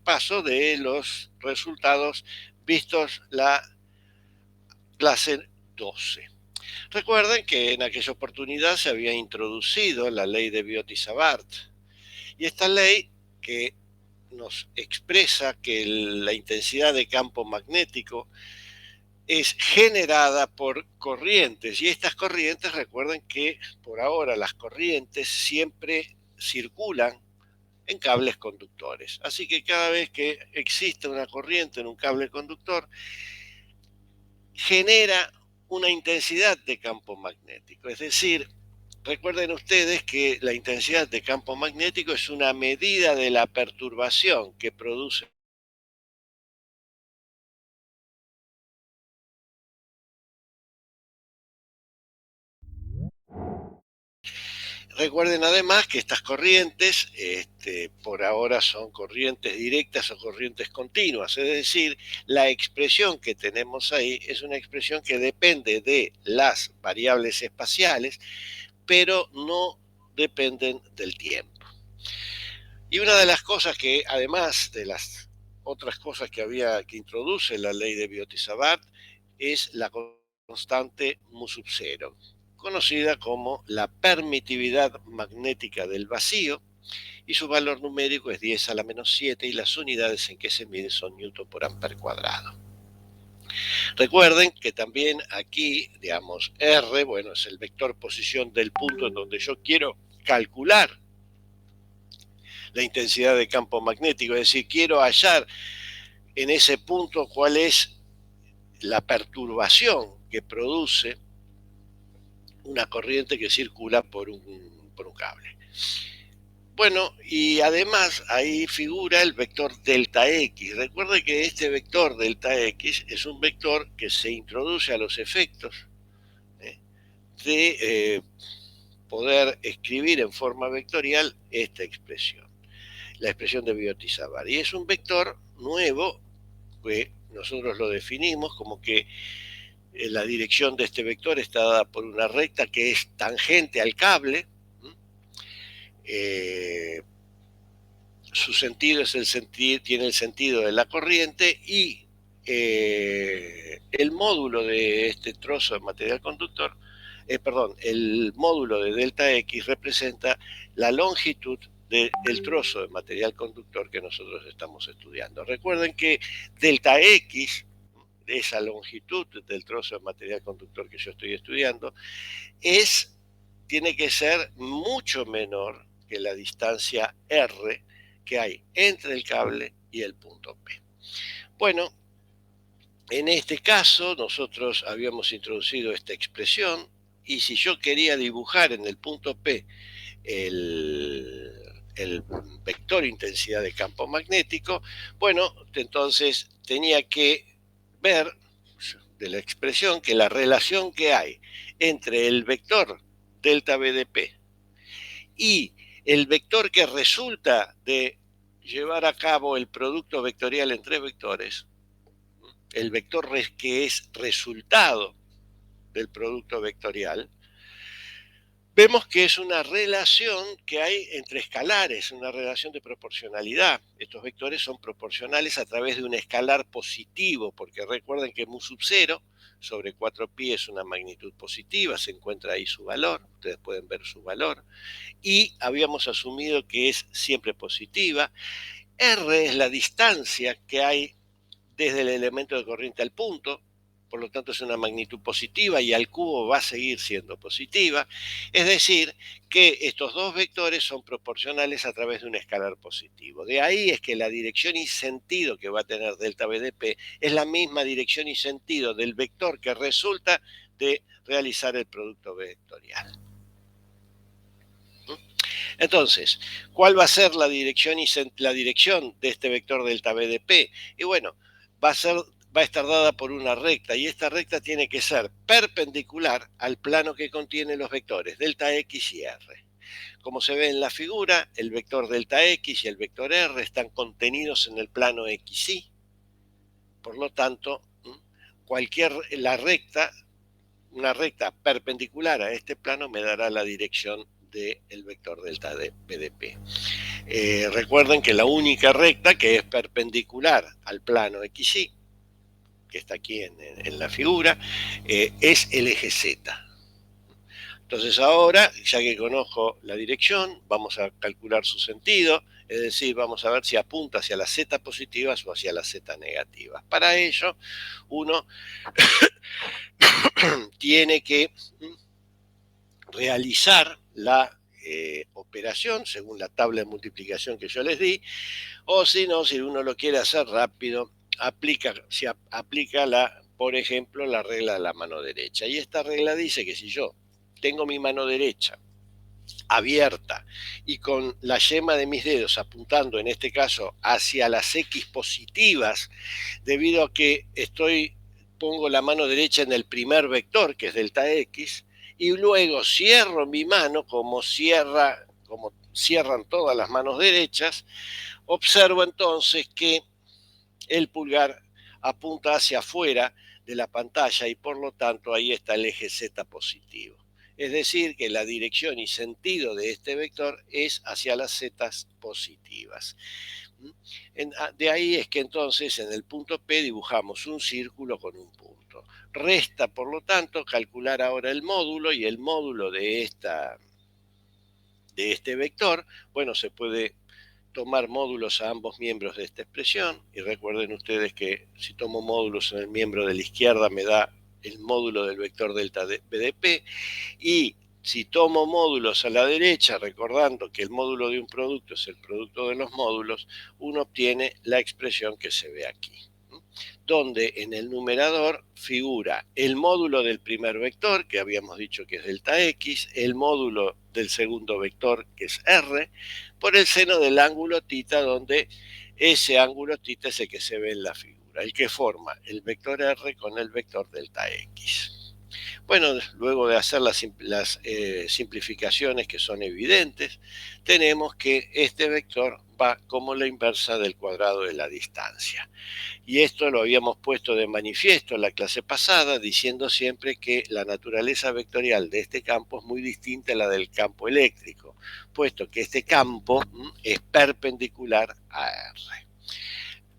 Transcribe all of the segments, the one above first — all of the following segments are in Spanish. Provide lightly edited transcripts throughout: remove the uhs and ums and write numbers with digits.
repaso de los resultados vistos la clase 12. Recuerden que en aquella oportunidad se había introducido la ley de Biot-Savart, y esta ley que nos expresa que la intensidad de campo magnético es generada por corrientes, y estas corrientes, recuerden que por ahora las corrientes siempre circulan en cables conductores. Así que cada vez que existe una corriente en un cable conductor, genera una intensidad de campo magnético. Es decir, recuerden ustedes que la intensidad de campo magnético es una medida de la perturbación que produce. Recuerden además que estas corrientes, por ahora son corrientes directas o corrientes continuas, es decir, la expresión que tenemos ahí es una expresión que depende de las variables espaciales, pero no dependen del tiempo. Y una de las cosas que, además de las otras cosas que introduce la ley de Biot-Savart, es la constante mu sub 0, conocida como la permitividad magnética del vacío, y su valor numérico es 10 a la menos 7 y las unidades en que se mide son newton por amper cuadrado. Recuerden que también aquí, digamos, R, bueno, es el vector posición del punto en donde yo quiero calcular la intensidad de campo magnético, es decir, quiero hallar en ese punto cuál es la perturbación que produce una corriente que circula por un cable. Bueno, y además ahí figura el vector delta X. Recuerde que este vector delta X es un vector que se introduce a los efectos de poder escribir en forma vectorial esta expresión, la expresión de Biot-Savart. Y es un vector nuevo que nosotros lo definimos como que la dirección de este vector está dada por una recta que es tangente al cable. Su sentido tiene el sentido de la corriente, y el módulo de este trozo de material conductor, el módulo de delta X representa la longitud del trozo de material conductor que nosotros estamos estudiando. Recuerden que delta X, esa longitud del trozo de material conductor que yo estoy estudiando, tiene que ser mucho menor que la distancia R que hay entre el cable y el punto P. Bueno, en este caso nosotros habíamos introducido esta expresión, y si yo quería dibujar en el punto P el vector intensidad de campo magnético, bueno, entonces tenía que ver de la expresión que la relación que hay entre el vector delta BDP y el vector que resulta de llevar a cabo el producto vectorial en tres vectores, el vector que es resultado del producto vectorial, vemos que es una relación que hay entre escalares, una relación de proporcionalidad. Estos vectores son proporcionales a través de un escalar positivo, porque recuerden que mu sub 0 sobre 4pi es una magnitud positiva, se encuentra ahí su valor, ustedes pueden ver su valor, y habíamos asumido que es siempre positiva. R es la distancia que hay desde el elemento de corriente al punto, por lo tanto es una magnitud positiva y al cubo va a seguir siendo positiva. Es decir, que estos dos vectores son proporcionales a través de un escalar positivo. De ahí es que la dirección y sentido que va a tener delta BDP es la misma dirección y sentido del vector que resulta de realizar el producto vectorial. Entonces, ¿cuál va a ser la dirección de este vector delta BDP? Y bueno, va a estar dada por una recta, y esta recta tiene que ser perpendicular al plano que contiene los vectores delta X y R. Como se ve en la figura, el vector delta X y el vector R están contenidos en el plano XY. Por lo tanto, una recta perpendicular a este plano me dará la dirección del vector delta de BDP. Recuerden que la única recta que es perpendicular al plano XY, que está aquí en la figura, es el eje Z. Entonces ahora, ya que conozco la dirección, vamos a calcular su sentido, es decir, vamos a ver si apunta hacia las Z positivas o hacia las Z negativas. Para ello, uno tiene que realizar la operación según la tabla de multiplicación que yo les di, o si no, si uno lo quiere hacer rápido, aplica por ejemplo, la regla de la mano derecha. Y esta regla dice que si yo tengo mi mano derecha abierta y con la yema de mis dedos apuntando, en este caso, hacia las X positivas, debido a que pongo la mano derecha en el primer vector, que es delta X, y luego cierro mi mano como cierran todas las manos derechas, observo entonces que el pulgar apunta hacia afuera de la pantalla y por lo tanto ahí está el eje Z positivo. Es decir, que la dirección y sentido de este vector es hacia las Z positivas. De ahí es que entonces en el punto P dibujamos un círculo con un punto. Resta, por lo tanto, calcular ahora el módulo, y el módulo de este vector, bueno, se puede tomar módulos a ambos miembros de esta expresión, y recuerden ustedes que si tomo módulos en el miembro de la izquierda me da el módulo del vector delta BDP, y si tomo módulos a la derecha, recordando que el módulo de un producto es el producto de los módulos, uno obtiene la expresión que se ve aquí, donde en el numerador figura el módulo del primer vector, que habíamos dicho que es delta X, el módulo del segundo vector, que es R, por el seno del ángulo θ, donde ese ángulo θ es el que se ve en la figura, el que forma el vector R con el vector delta X. Bueno, luego de hacer las simplificaciones que son evidentes, tenemos que este vector va como la inversa del cuadrado de la distancia. Y esto lo habíamos puesto de manifiesto en la clase pasada, diciendo siempre que la naturaleza vectorial de este campo es muy distinta a la del campo eléctrico, puesto que este campo es perpendicular a R.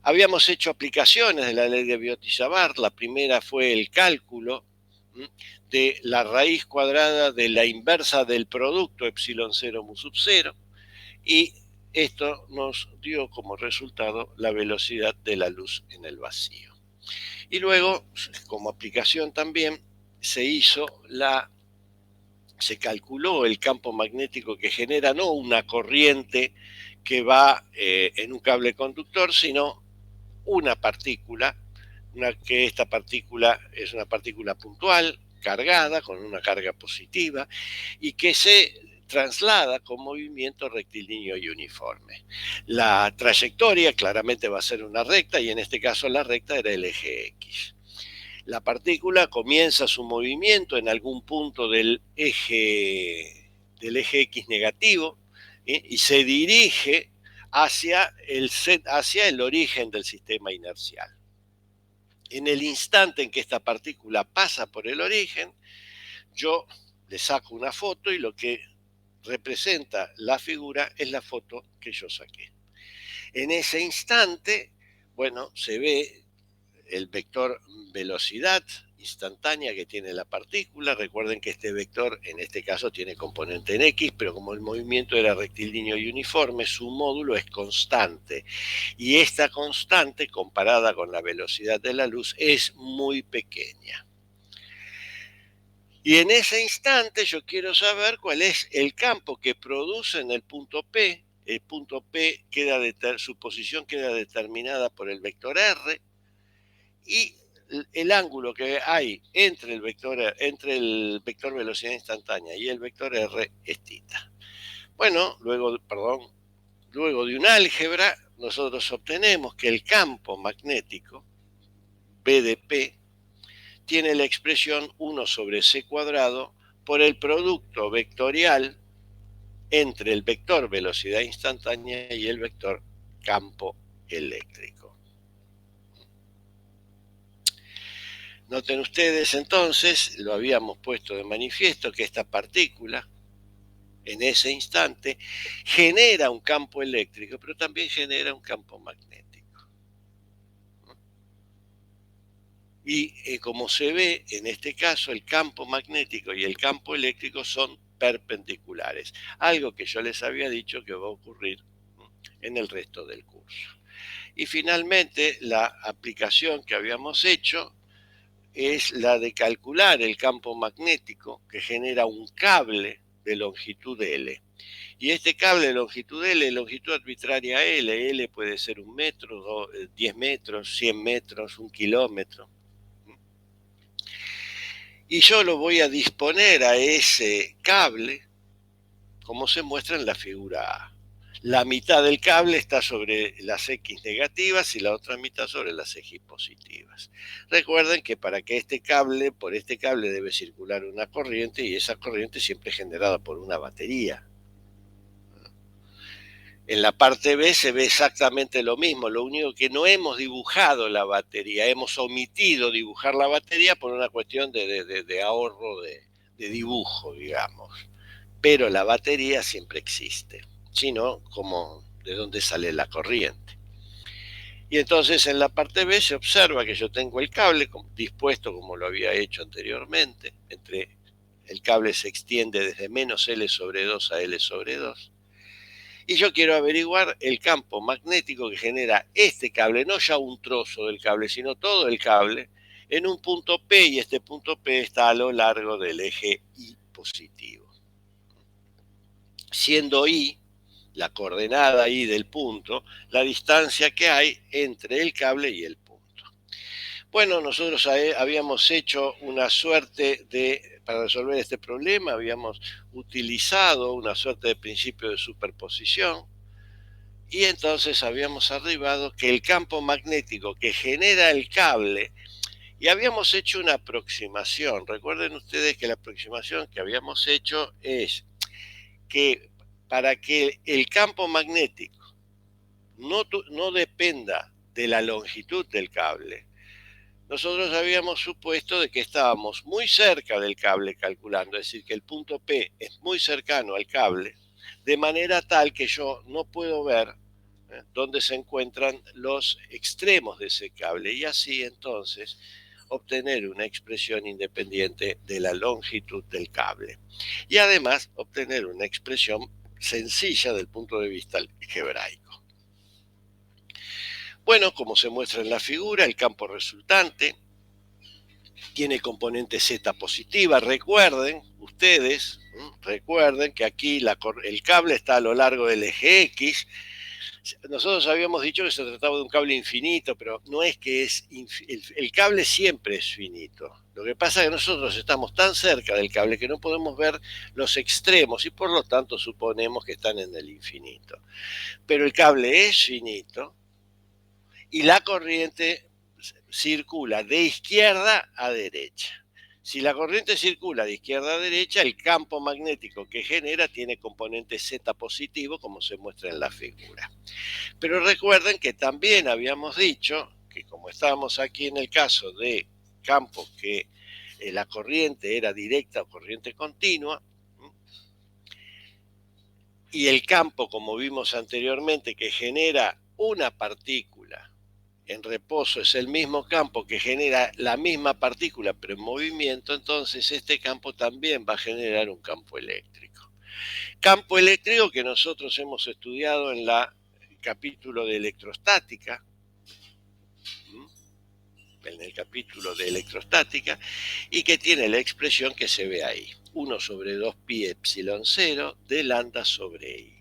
Habíamos hecho aplicaciones de la ley de Biot-Savart. La primera fue el cálculo de la raíz cuadrada de la inversa del producto epsilon 0 mu sub 0, y esto nos dio como resultado la velocidad de la luz en el vacío. Y luego, como aplicación también, se calculó el campo magnético que genera no una corriente que va en un cable conductor, sino una partícula, que esta partícula es una partícula puntual, cargada, con una carga positiva, y que se traslada con movimiento rectilíneo y uniforme. La trayectoria claramente va a ser una recta, y en este caso la recta era el eje X. La partícula comienza su movimiento en algún punto del eje X negativo, y se dirige hacia el origen del sistema inercial. En el instante en que esta partícula pasa por el origen, yo le saco una foto, y lo que representa la figura es la foto que yo saqué. En ese instante, bueno, se ve el vector velocidad instantánea que tiene la partícula. Recuerden que este vector en este caso tiene componente en X, pero como el movimiento era rectilíneo y uniforme, su módulo es constante, y esta constante comparada con la velocidad de la luz es muy pequeña. Y en ese instante yo quiero saber cuál es el campo que produce en el punto P. El punto P su posición queda determinada por el vector R, y el ángulo que hay entre el vector velocidad instantánea y el vector R es θ. Bueno, luego de un álgebra, nosotros obtenemos que el campo magnético, B de P, tiene la expresión 1 sobre c cuadrado por el producto vectorial entre el vector velocidad instantánea y el vector campo eléctrico. Noten ustedes entonces, lo habíamos puesto de manifiesto, que esta partícula en ese instante, genera un campo eléctrico, pero también genera un campo magnético. Y como se ve, en este caso, el campo magnético y el campo eléctrico son perpendiculares, algo que yo les había dicho que va a ocurrir en el resto del curso. Y finalmente, la aplicación que habíamos hecho es la de calcular el campo magnético que genera un cable de longitud L. Y este cable de longitud L, longitud arbitraria L, L puede ser 1 metro, 10 metros, 100 metros, 1 kilómetro. Y yo lo voy a disponer a ese cable como se muestra en la figura A. La mitad del cable está sobre las X negativas y la otra mitad sobre las X positivas. Recuerden que para que por este cable debe circular una corriente y esa corriente siempre es generada por una batería. En la parte B se ve exactamente lo mismo, lo único que no hemos dibujado la batería, hemos omitido dibujar la batería por una cuestión de ahorro de dibujo, digamos. Pero la batería siempre existe, sino como de dónde sale la corriente. Y entonces en la parte B se observa que yo tengo el cable dispuesto como lo había hecho anteriormente, el cable se extiende desde menos L sobre 2 a L sobre 2. Y yo quiero averiguar el campo magnético que genera este cable, no ya un trozo del cable, sino todo el cable, en un punto P, y este punto P está a lo largo del eje Y positivo. Siendo I, la coordenada I del punto, la distancia que hay entre el cable y el punto. Bueno, nosotros habíamos hecho una suerte para resolver este problema, habíamos utilizado una suerte de principio de superposición, y entonces habíamos arribado que el campo magnético que genera el cable, y habíamos hecho una aproximación. Recuerden ustedes que la aproximación que habíamos hecho es que para que el campo magnético no dependa de la longitud del cable, nosotros habíamos supuesto de que estábamos muy cerca del cable calculando, es decir, que el punto P es muy cercano al cable, de manera tal que yo no puedo ver dónde se encuentran los extremos de ese cable, y así entonces obtener una expresión independiente de la longitud del cable. Y además obtener una expresión sencilla del punto de vista algebraico. Bueno, como se muestra en la figura, el campo resultante tiene componente Z positiva. Recuerden que aquí el cable está a lo largo del eje X. Nosotros habíamos dicho que se trataba de un cable infinito, pero no es que el cable siempre es finito. Lo que pasa es que nosotros estamos tan cerca del cable que no podemos ver los extremos y por lo tanto suponemos que están en el infinito. Pero el cable es finito y la corriente circula de izquierda a derecha. Si la corriente circula de izquierda a derecha, el campo magnético que genera tiene componente Z positivo, como se muestra en la figura. Pero recuerden que también habíamos dicho que como estábamos aquí en el caso de campos que la corriente era directa o corriente continua, y el campo, como vimos anteriormente, que genera una partícula en reposo es el mismo campo que genera la misma partícula pero en movimiento, entonces este campo también va a generar un campo eléctrico. Campo eléctrico que nosotros hemos estudiado en el capítulo de electrostática, y que tiene la expresión que se ve ahí, 1 sobre 2 pi epsilon 0 de lambda sobre I.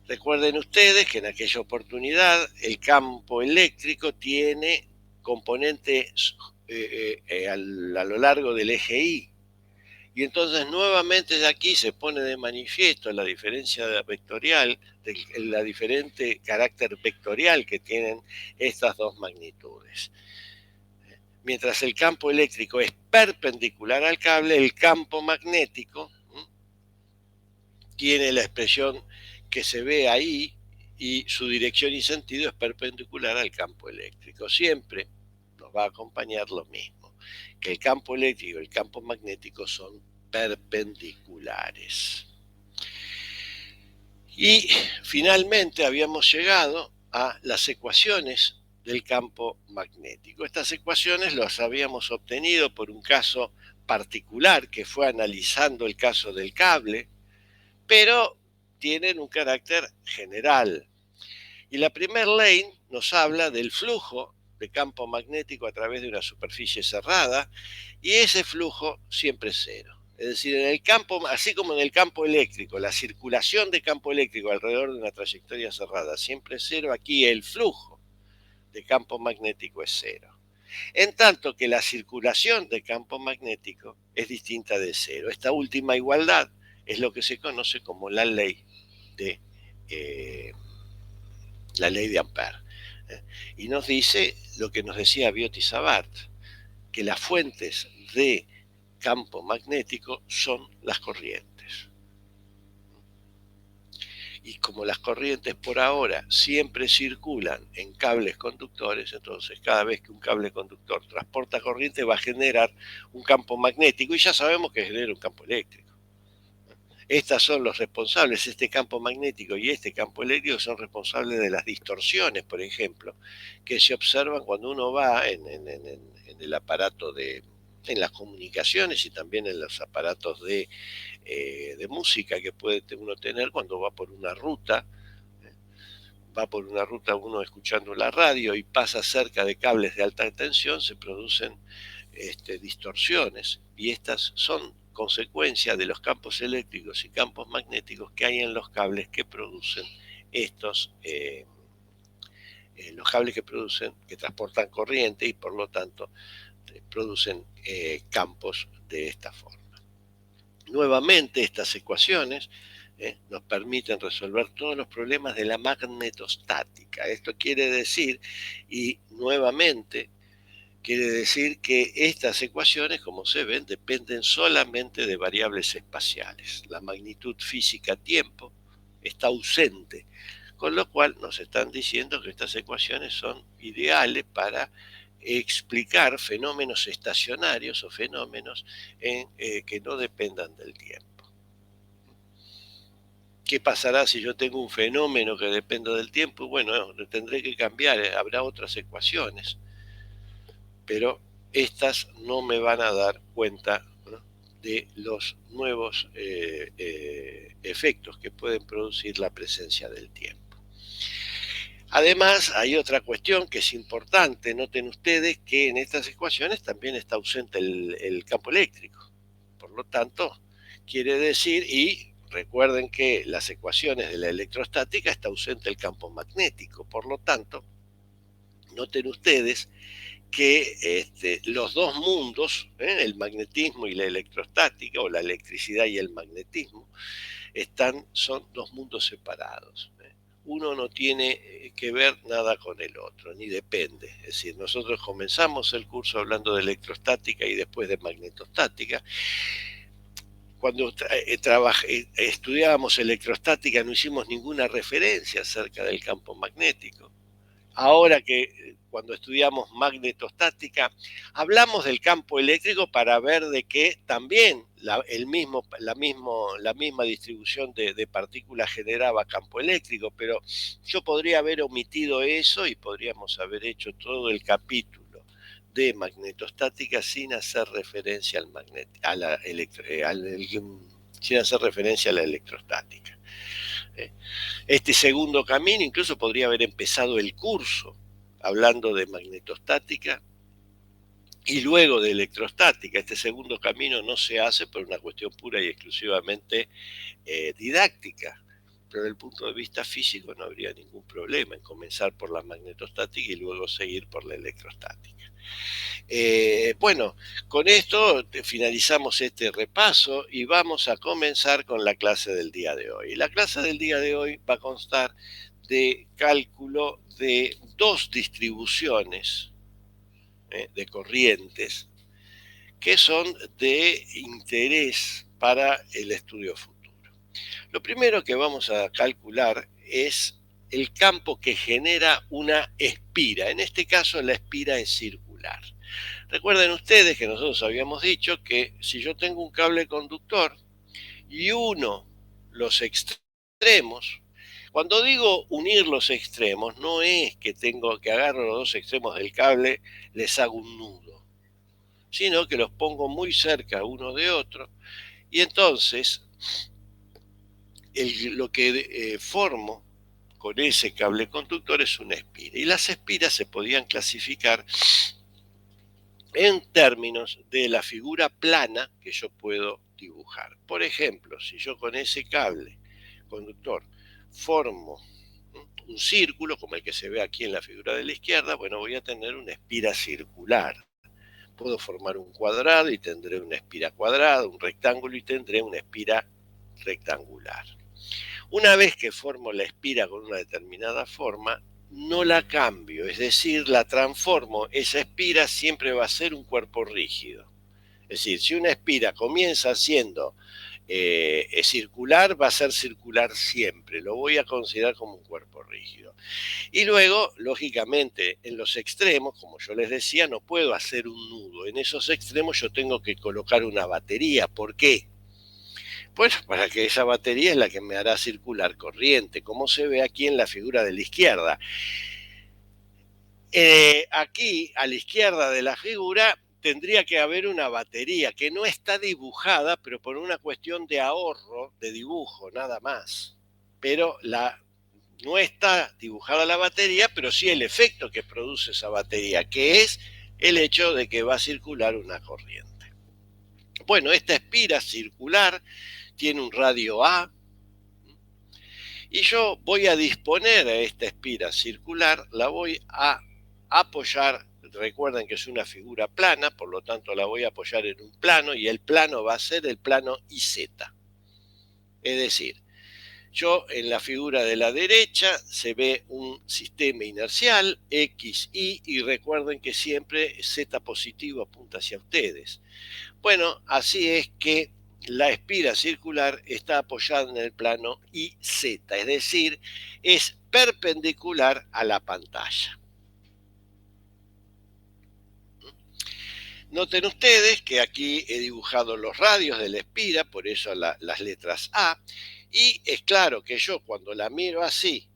Recuerden ustedes que en aquella oportunidad el campo eléctrico tiene componentes a lo largo del eje Y. Y entonces nuevamente de aquí se pone de manifiesto la diferencia vectorial, la diferente carácter vectorial que tienen estas dos magnitudes. Mientras el campo eléctrico es perpendicular al cable, el campo magnético tiene la expresión que se ve ahí y su dirección y sentido es perpendicular al campo eléctrico. Siempre nos va a acompañar lo mismo, que el campo eléctrico y el campo magnético son perpendiculares. Y finalmente habíamos llegado a las ecuaciones del campo magnético. Estas ecuaciones las habíamos obtenido por un caso particular que fue analizando el caso del cable, pero tienen un carácter general. Y la primera ley nos habla del flujo de campo magnético a través de una superficie cerrada, y ese flujo siempre es cero. Es decir, en el campo, así como en el campo eléctrico, la circulación de campo eléctrico alrededor de una trayectoria cerrada siempre es cero, aquí el flujo de campo magnético es cero. En tanto que la circulación de campo magnético es distinta de cero. Esta última igualdad es lo que se conoce como la ley de Ampère. Y nos dice lo que nos decía Biot-Savart, que las fuentes de campo magnético son las corrientes. Y como las corrientes por ahora siempre circulan en cables conductores, entonces cada vez que un cable conductor transporta corriente va a generar un campo magnético, y ya sabemos que genera un campo eléctrico. Estas son los responsables, este campo magnético y este campo eléctrico son responsables de las distorsiones, por ejemplo, que se observan cuando uno va en el aparato en las comunicaciones y también en los aparatos de música que puede uno tener cuando va por una ruta. Va por una ruta uno escuchando la radio y pasa cerca de cables de alta tensión, se producen distorsiones, y estas son consecuencia de los campos eléctricos y campos magnéticos que hay en los cables que producen los cables que transportan corriente, y por lo tanto producen campos de esta forma. Nuevamente, estas ecuaciones nos permiten resolver todos los problemas de la magnetostática. Esto quiere decir, y nuevamente, quiere decir que estas ecuaciones, como se ven, dependen solamente de variables espaciales. La magnitud física tiempo está ausente, con lo cual nos están diciendo que estas ecuaciones son ideales para explicar fenómenos estacionarios o fenómenos que no dependan del tiempo. ¿Qué pasará si yo tengo un fenómeno que dependa del tiempo? Bueno, tendré que cambiar, habrá otras ecuaciones, pero estas no me van a dar cuenta, ¿no?, de los nuevos efectos que pueden producir la presencia del tiempo. Además, hay otra cuestión que es importante. Noten ustedes que en estas ecuaciones también está ausente el campo eléctrico. Por lo tanto, quiere decir, y recuerden que las ecuaciones de la electrostática está ausente el campo magnético. Por lo tanto, noten ustedes que los dos mundos, el magnetismo y la electrostática, o la electricidad y el magnetismo, son dos mundos separados. Uno no tiene que ver nada con el otro, ni depende. Es decir, nosotros comenzamos el curso hablando de electrostática y después de magnetostática. Cuando estudiábamos electrostática no hicimos ninguna referencia acerca del campo magnético. Ahora que cuando estudiamos magnetostática, hablamos del campo eléctrico para ver de que también la misma distribución de partículas generaba campo eléctrico, pero yo podría haber omitido eso y podríamos haber hecho todo el capítulo de magnetostática sin hacer referencia sin hacer referencia a la electrostática. Este segundo camino incluso podría haber empezado el curso hablando de magnetostática y luego de electrostática. Este segundo camino no se hace por una cuestión pura y exclusivamente didáctica, pero desde el punto de vista físico no habría ningún problema en comenzar por la magnetostática y luego seguir por la electrostática. Bueno, con esto finalizamos este repaso y vamos a comenzar con la clase del día de hoy. La clase del día de hoy va a constar de cálculo de dos distribuciones de corrientes que son de interés para el estudio futuro. Lo primero que vamos a calcular es el campo que genera una espira. En este caso la espira es circular. circular. Recuerden ustedes que nosotros habíamos dicho que si yo tengo un cable conductor y uno los extremos, cuando digo unir los extremos, no es que tengo que agarrar los dos extremos del cable, les hago un nudo, sino que los pongo muy cerca uno de otro y entonces lo que formo con ese cable conductor es una espira. Y las espiras se podían clasificar en términos de la figura plana que yo puedo dibujar. Por ejemplo, si yo con ese cable conductor formo un círculo, como el que se ve aquí en la figura de la izquierda, bueno, voy a tener una espira circular. Puedo formar un cuadrado y tendré una espira cuadrada, un rectángulo y tendré una espira rectangular. Una vez que formo la espira con una determinada forma, no la cambio, es decir, la transformo. Esa espira siempre va a ser un cuerpo rígido. Es decir, si una espira comienza siendo circular, va a ser circular siempre. Lo voy a considerar como un cuerpo rígido. Y luego, lógicamente, en los extremos, como yo les decía, no puedo hacer un nudo. En esos extremos yo tengo que colocar una batería. ¿Por qué? Pues para que esa batería es la que me hará circular corriente, como se ve aquí en la figura de la izquierda. Aquí, a la izquierda de la figura, tendría que haber una batería que no está dibujada, pero por una cuestión de ahorro de dibujo, nada más. Pero no está dibujada la batería, pero sí el efecto que produce esa batería, que es el hecho de que va a circular una corriente. Bueno, esta espira circular tiene un radio A, y yo voy a disponer a esta espira circular, la voy a apoyar, recuerden que es una figura plana, por lo tanto la voy a apoyar en un plano y el plano va a ser el plano IZ. Es decir, yo en la figura de la derecha se ve un sistema inercial XY y recuerden que siempre Z positivo apunta hacia ustedes. Bueno, así es que la espira circular está apoyada en el plano IZ, es decir, es perpendicular a la pantalla. Noten ustedes que aquí he dibujado los radios de la espira, por eso las letras A, y es claro que yo cuando la miro así,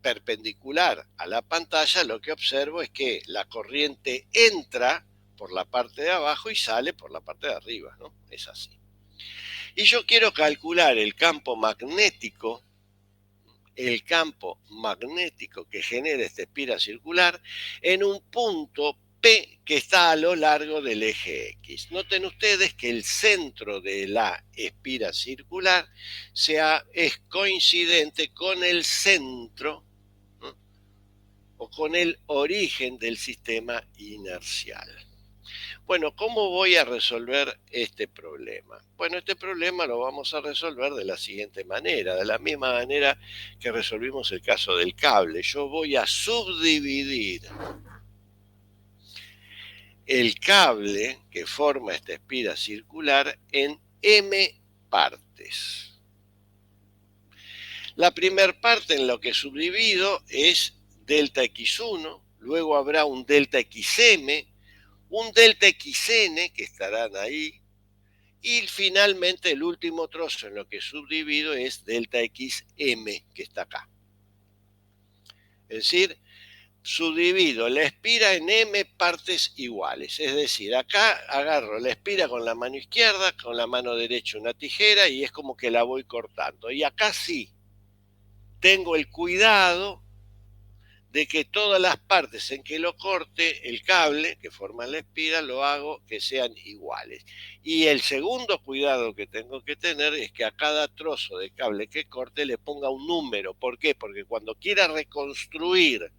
perpendicular a la pantalla, lo que observo es que la corriente entra por la parte de abajo y sale por la parte de arriba, ¿no? Es así. Y yo quiero calcular el campo magnético que genera esta espira circular en un punto P que está a lo largo del eje X. Noten ustedes que el centro de la espira circular es coincidente con el centro, ¿no?, o con el origen del sistema inercial. Bueno, ¿cómo voy a resolver este problema? Bueno, este problema lo vamos a resolver de la siguiente manera, de la misma manera que resolvimos el caso del cable. Yo voy a subdividir el cable que forma esta espira circular en M partes. La primera parte en lo que subdivido es delta X1, luego habrá un delta XM, un delta XN que estarán ahí, y finalmente el último trozo en lo que subdivido es delta XM que está acá. Es decir, subdivido la espira en M partes iguales. Es decir, acá agarro la espira con la mano izquierda, con la mano derecha una tijera y es como que la voy cortando. Y acá sí, tengo el cuidado de que todas las partes en que lo corte, el cable que forma la espira, lo hago que sean iguales. Y el segundo cuidado que tengo que tener es que a cada trozo de cable que corte le ponga un número. ¿Por qué? Porque cuando quiera reconstruir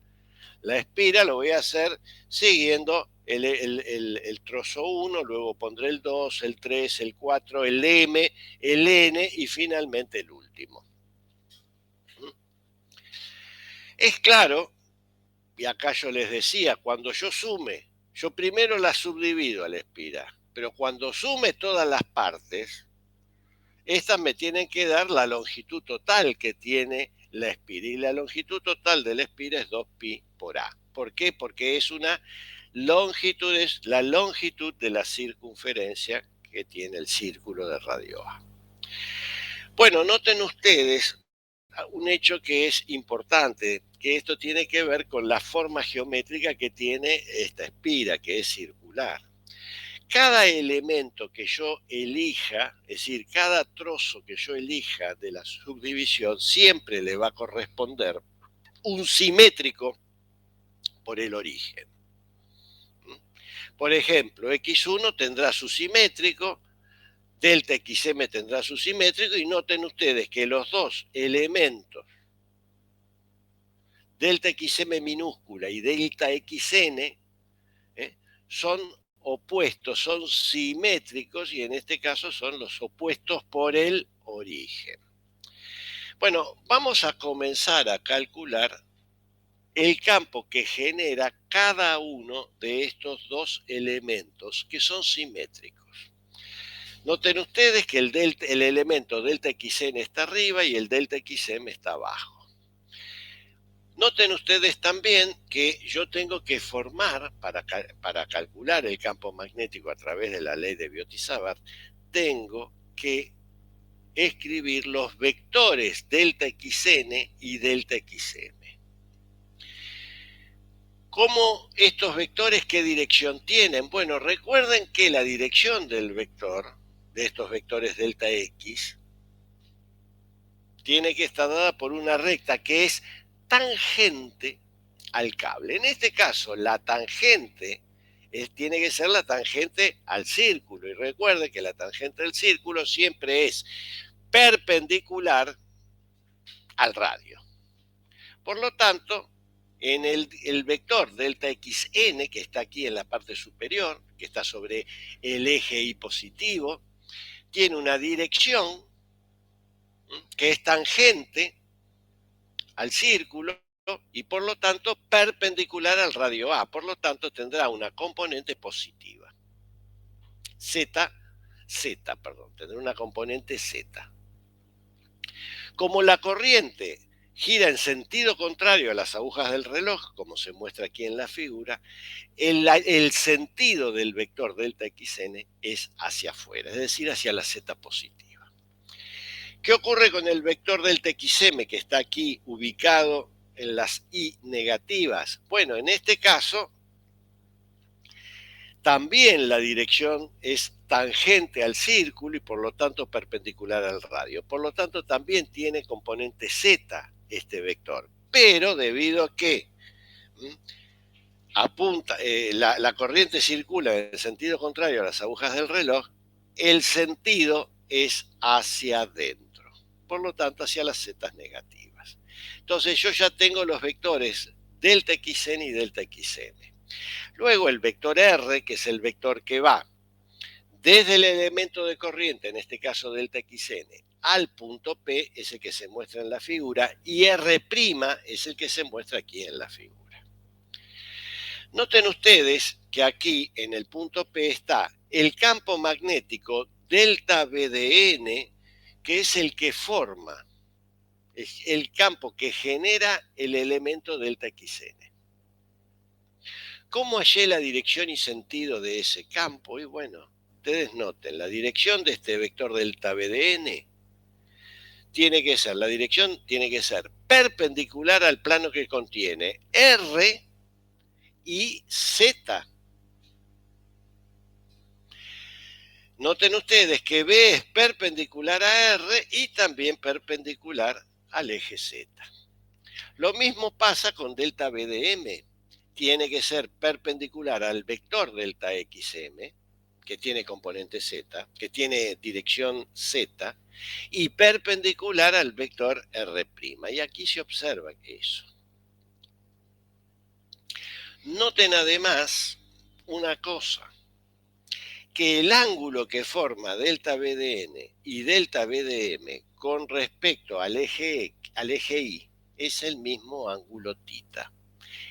la espira lo voy a hacer siguiendo el trozo 1, luego pondré el 2, el 3, el 4, el M, el N y finalmente el último. Es claro, y acá yo les decía, cuando yo sume, yo primero la subdivido a la espira, pero cuando sume todas las partes, estas me tienen que dar la longitud total que tiene la espira. Y la longitud total de la espira es 2pi por A. ¿Por qué? Porque es una longitud es la longitud de la circunferencia que tiene el círculo de radio A. Bueno, noten ustedes un hecho que es importante, que esto tiene que ver con la forma geométrica que tiene esta espira, que es circular. Cada elemento que yo elija, es decir, cada trozo que yo elija de la subdivisión, siempre le va a corresponder un simétrico por el origen. Por ejemplo, X1 tendrá su simétrico, delta XM tendrá su simétrico, y noten ustedes que los dos elementos, delta XM minúscula y delta XN, son opuestos, son simétricos, y en este caso son los opuestos por el origen. Bueno, vamos a comenzar a calcular el campo que genera cada uno de estos dos elementos que son simétricos. Noten ustedes que el elemento delta XN está arriba y el delta XM está abajo. Noten ustedes también que yo tengo que formar, para calcular el campo magnético a través de la ley de Biot-Savart, tengo que escribir los vectores delta XN y delta XM. ¿Cómo estos vectores qué dirección tienen? Bueno, recuerden que la dirección del vector, de estos vectores delta X, tiene que estar dada por una recta que es tangente al cable. En este caso, la tangente tiene que ser la tangente al círculo. Y recuerde que la tangente del círculo siempre es perpendicular al radio. Por lo tanto, en el vector delta XN, que está aquí en la parte superior, que está sobre el eje Y positivo, tiene una dirección que es tangente al círculo y por lo tanto perpendicular al radio A. Por lo tanto tendrá una componente positiva. Tendrá una componente Z. Como la corriente gira en sentido contrario a las agujas del reloj, como se muestra aquí en la figura, el sentido del vector delta XN es hacia afuera, es decir, hacia la Z positiva. ¿Qué ocurre con el vector delta XM que está aquí ubicado en las Y negativas? Bueno, en este caso también la dirección es tangente al círculo y por lo tanto perpendicular al radio. Por lo tanto también tiene componente Z este vector, pero debido a que la corriente circula en el sentido contrario a las agujas del reloj, el sentido es hacia adentro, por lo tanto hacia las Z negativas. Entonces yo ya tengo los vectores delta XN y delta XN. Luego el vector R, que es el vector que va desde el elemento de corriente, en este caso delta XN, al punto P, es el que se muestra en la figura, y R' es el que se muestra aquí en la figura. Noten ustedes que aquí en el punto P está el campo magnético delta BDN, que es el que forma, es el campo que genera el elemento delta XN. ¿Cómo hallé la dirección y sentido de ese campo? Y bueno, ustedes noten, la dirección de este vector delta BDN la dirección tiene que ser perpendicular al plano que contiene R y Z. Noten ustedes que B es perpendicular a R y también perpendicular al eje Z. Lo mismo pasa con delta BDM. Tiene que ser perpendicular al vector delta XM, que tiene componente Z, que tiene dirección Z, y perpendicular al vector R'. Y aquí se observa eso. Noten además una cosa, que el ángulo que forma delta BDN y delta BDM con respecto al eje Y es el mismo ángulo θ.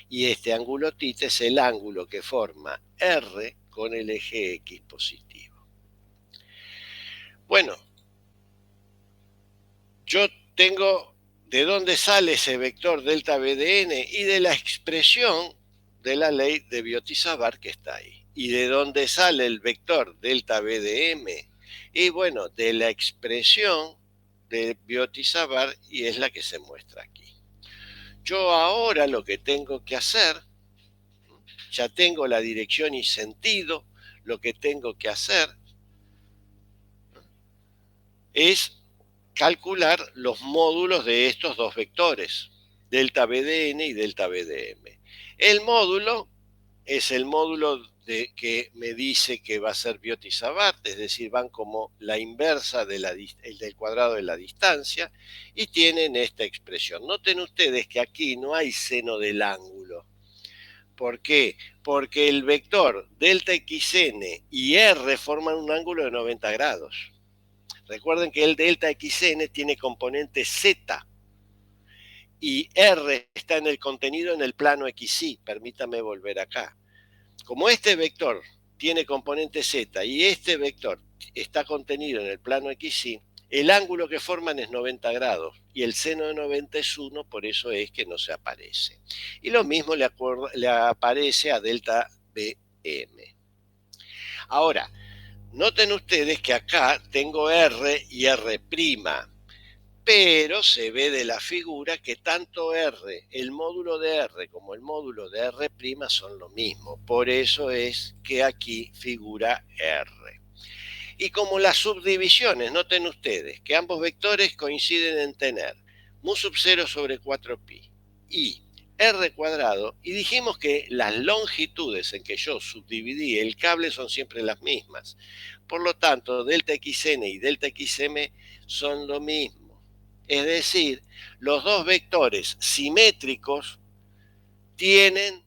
Y este ángulo θ es el ángulo que forma R con el eje X positivo. Bueno, yo tengo de dónde sale ese vector delta BDN y de la expresión de la ley de Biot-Savart que está ahí. ¿Y de dónde sale el vector delta B de M? Y bueno, de la expresión de Biot-Savart, y es la que se muestra aquí. Yo ahora lo que tengo que hacer, ya tengo la dirección y sentido, lo que tengo que hacer es calcular los módulos de estos dos vectores, delta B de N y delta B de M. El módulo es el módulo que me dice que va a ser Biot-Savart, es decir, van como la inversa del cuadrado de la distancia, y tienen esta expresión. Noten ustedes que aquí no hay seno del ángulo. ¿Por qué? Porque el vector delta xn y r forman un ángulo de 90 grados. Recuerden que el delta xn tiene componente z y r está en el contenido en el plano xy. Permítame volver acá. Como este vector tiene componente z y este vector está contenido en el plano xy, el ángulo que forman es 90 grados y el seno de 90 es 1, por eso es que no se aparece. Y lo mismo le aparece a delta BM. Ahora, noten ustedes que acá tengo R y R', pero se ve de la figura que tanto R, el módulo de R como el módulo de R' son lo mismo. Por eso es que aquí figura R. Y como las subdivisiones, noten ustedes que ambos vectores coinciden en tener mu sub 0 sobre 4pi y r cuadrado, y dijimos que las longitudes en que yo subdividí el cable son siempre las mismas. Por lo tanto, delta xn y delta xm son lo mismo. Es decir, los dos vectores simétricos tienen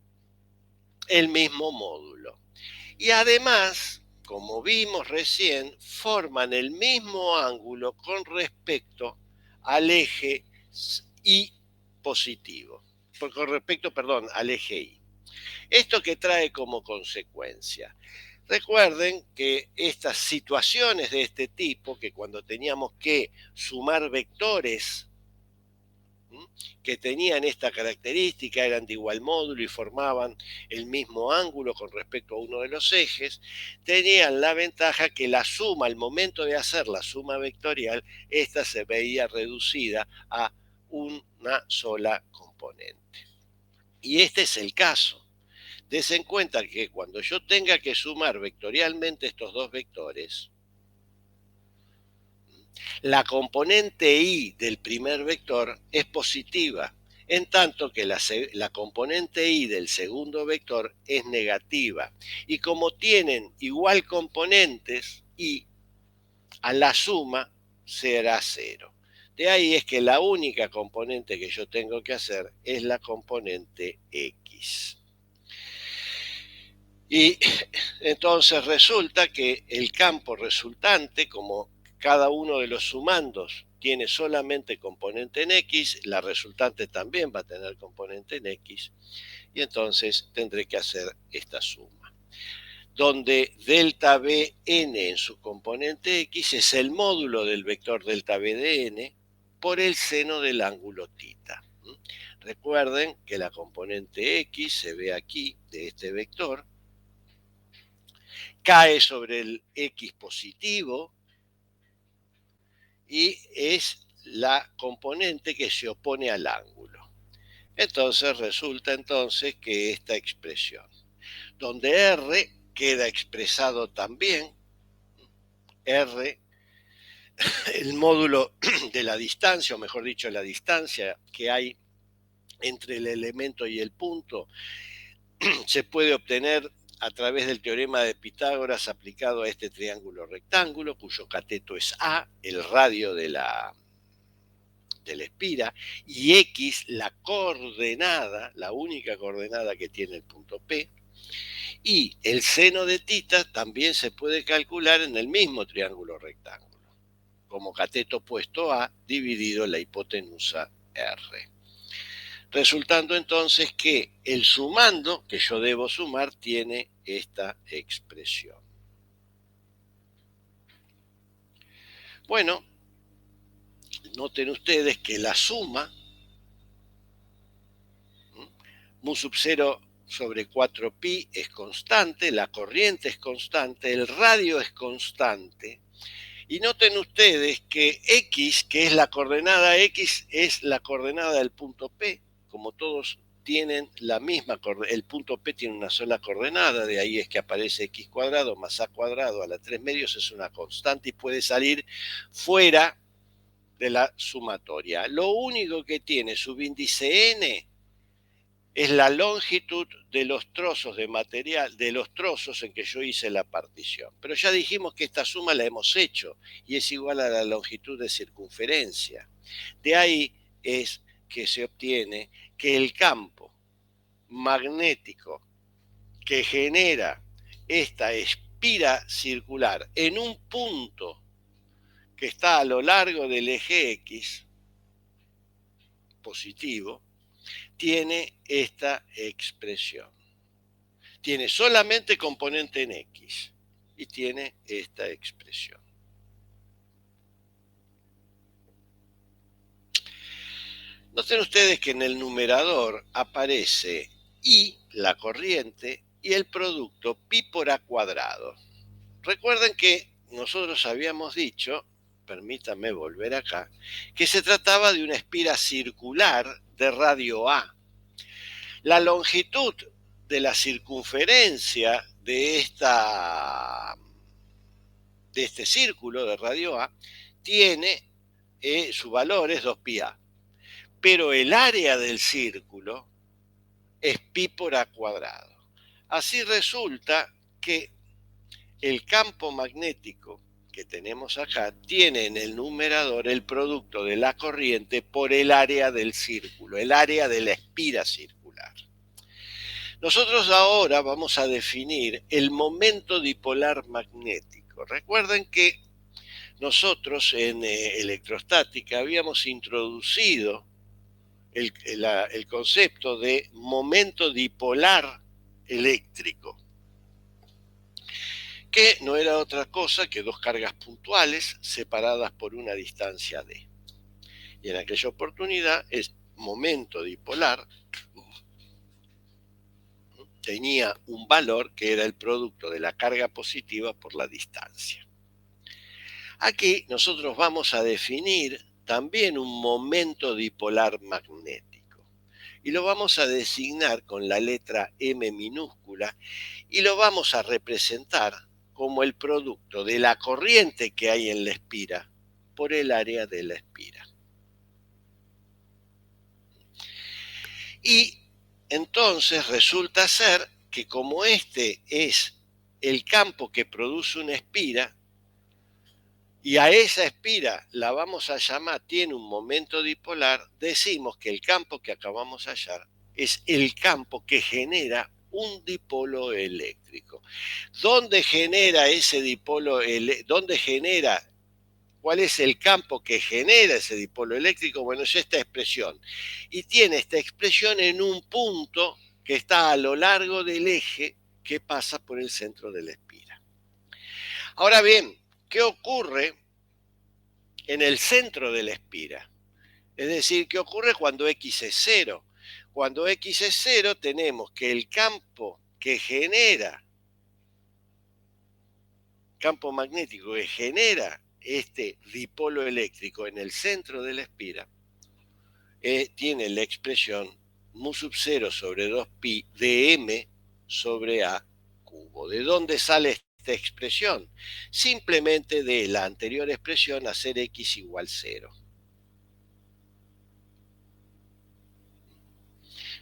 el mismo módulo. Y además, como vimos recién, forman el mismo ángulo con respecto al eje Y positivo. Con respecto, perdón, al eje Y. ¿Esto que trae como consecuencia? Recuerden que estas situaciones de este tipo, que cuando teníamos que sumar vectores que tenían esta característica, eran de igual módulo y formaban el mismo ángulo con respecto a uno de los ejes, tenían la ventaja que la suma, al momento de hacer la suma vectorial, esta se veía reducida a una sola componente. Y este es el caso. Des en cuenta que cuando yo tenga que sumar vectorialmente estos dos vectores, la componente y del primer vector es positiva, en tanto que la componente y del segundo vector es negativa. Y como tienen igual componentes, y a la suma será 0. De ahí es que la única componente que yo tengo que hacer es la componente x. Y entonces resulta que el campo resultante, como cada uno de los sumandos tiene solamente componente en X, la resultante también va a tener componente en X, y entonces tendré que hacer esta suma. Donde delta Bn en su componente X es el módulo del vector delta B de n por el seno del ángulo θ. Recuerden que la componente X se ve aquí de este vector, cae sobre el X positivo y es la componente que se opone al ángulo. Entonces resulta entonces que esta expresión, donde R queda expresado también, R, el módulo de la distancia, o mejor dicho, la distancia que hay entre el elemento y el punto, se puede obtener a través del teorema de Pitágoras aplicado a este triángulo rectángulo, cuyo cateto es A, el radio de la espira, y X, la coordenada, la única coordenada que tiene el punto P, y el seno de θ también se puede calcular en el mismo triángulo rectángulo, como cateto opuesto A dividido la hipotenusa R. Resultando entonces que el sumando que yo debo sumar tiene esta expresión. Bueno, noten ustedes que la suma mu sub 0 sobre 4pi es constante, la corriente es constante, el radio es constante. Y noten ustedes que X, que es la coordenada X, es la coordenada del punto P, como todos tienen la misma, el punto P tiene una sola coordenada, de ahí es que aparece X cuadrado más A cuadrado a la 3 medios, es una constante y puede salir fuera de la sumatoria. Lo único que tiene subíndice N es la longitud de los trozos de material, de los trozos en que yo hice la partición. Pero ya dijimos que esta suma la hemos hecho y es igual a la longitud de circunferencia. De ahí es que se obtiene que el campo magnético que genera esta espira circular en un punto que está a lo largo del eje X positivo, tiene esta expresión. Tiene solamente componente en X y tiene esta expresión. Noten ustedes que en el numerador aparece I, la corriente, y el producto pi por A cuadrado. Recuerden que nosotros habíamos dicho, permítanme volver acá, que se trataba de una espira circular de radio A. La longitud de la circunferencia de este círculo de radio A tiene, su valor es 2πa, pero el área del círculo es pi por A cuadrado. Así resulta que el campo magnético que tenemos acá tiene en el numerador el producto de la corriente por el área del círculo, el área de la espira circular. Nosotros ahora vamos a definir el momento dipolar magnético. Recuerden que nosotros en electrostática habíamos introducido el concepto de momento dipolar eléctrico, que no era otra cosa que dos cargas puntuales separadas por una distancia d. Y en aquella oportunidad el momento dipolar tenía un valor que era el producto de la carga positiva por la distancia. Aquí nosotros vamos a definir también un momento dipolar magnético y lo vamos a designar con la letra M minúscula y lo vamos a representar como el producto de la corriente que hay en la espira por el área de la espira. Y entonces resulta ser que como este es el campo que produce una espira, y a esa espira la vamos a llamar, tiene un momento dipolar, decimos que el campo que acabamos de hallar es el campo que genera un dipolo eléctrico. ¿Dónde genera ese dipolo eléctrico? ¿Cuál es el campo que genera ese dipolo eléctrico? Bueno, es esta expresión. Y tiene esta expresión en un punto que está a lo largo del eje que pasa por el centro de la espira. Ahora bien, ¿qué ocurre en el centro de la espira? Es decir, ¿qué ocurre cuando X es 0? Cuando X es 0 tenemos que el campo que genera, campo magnético que genera este dipolo eléctrico en el centro de la espira, tiene la expresión mu sub 0 sobre 2pi de m sobre a cubo. ¿De dónde sale esta expresión? Simplemente de la anterior expresión hacer x igual 0.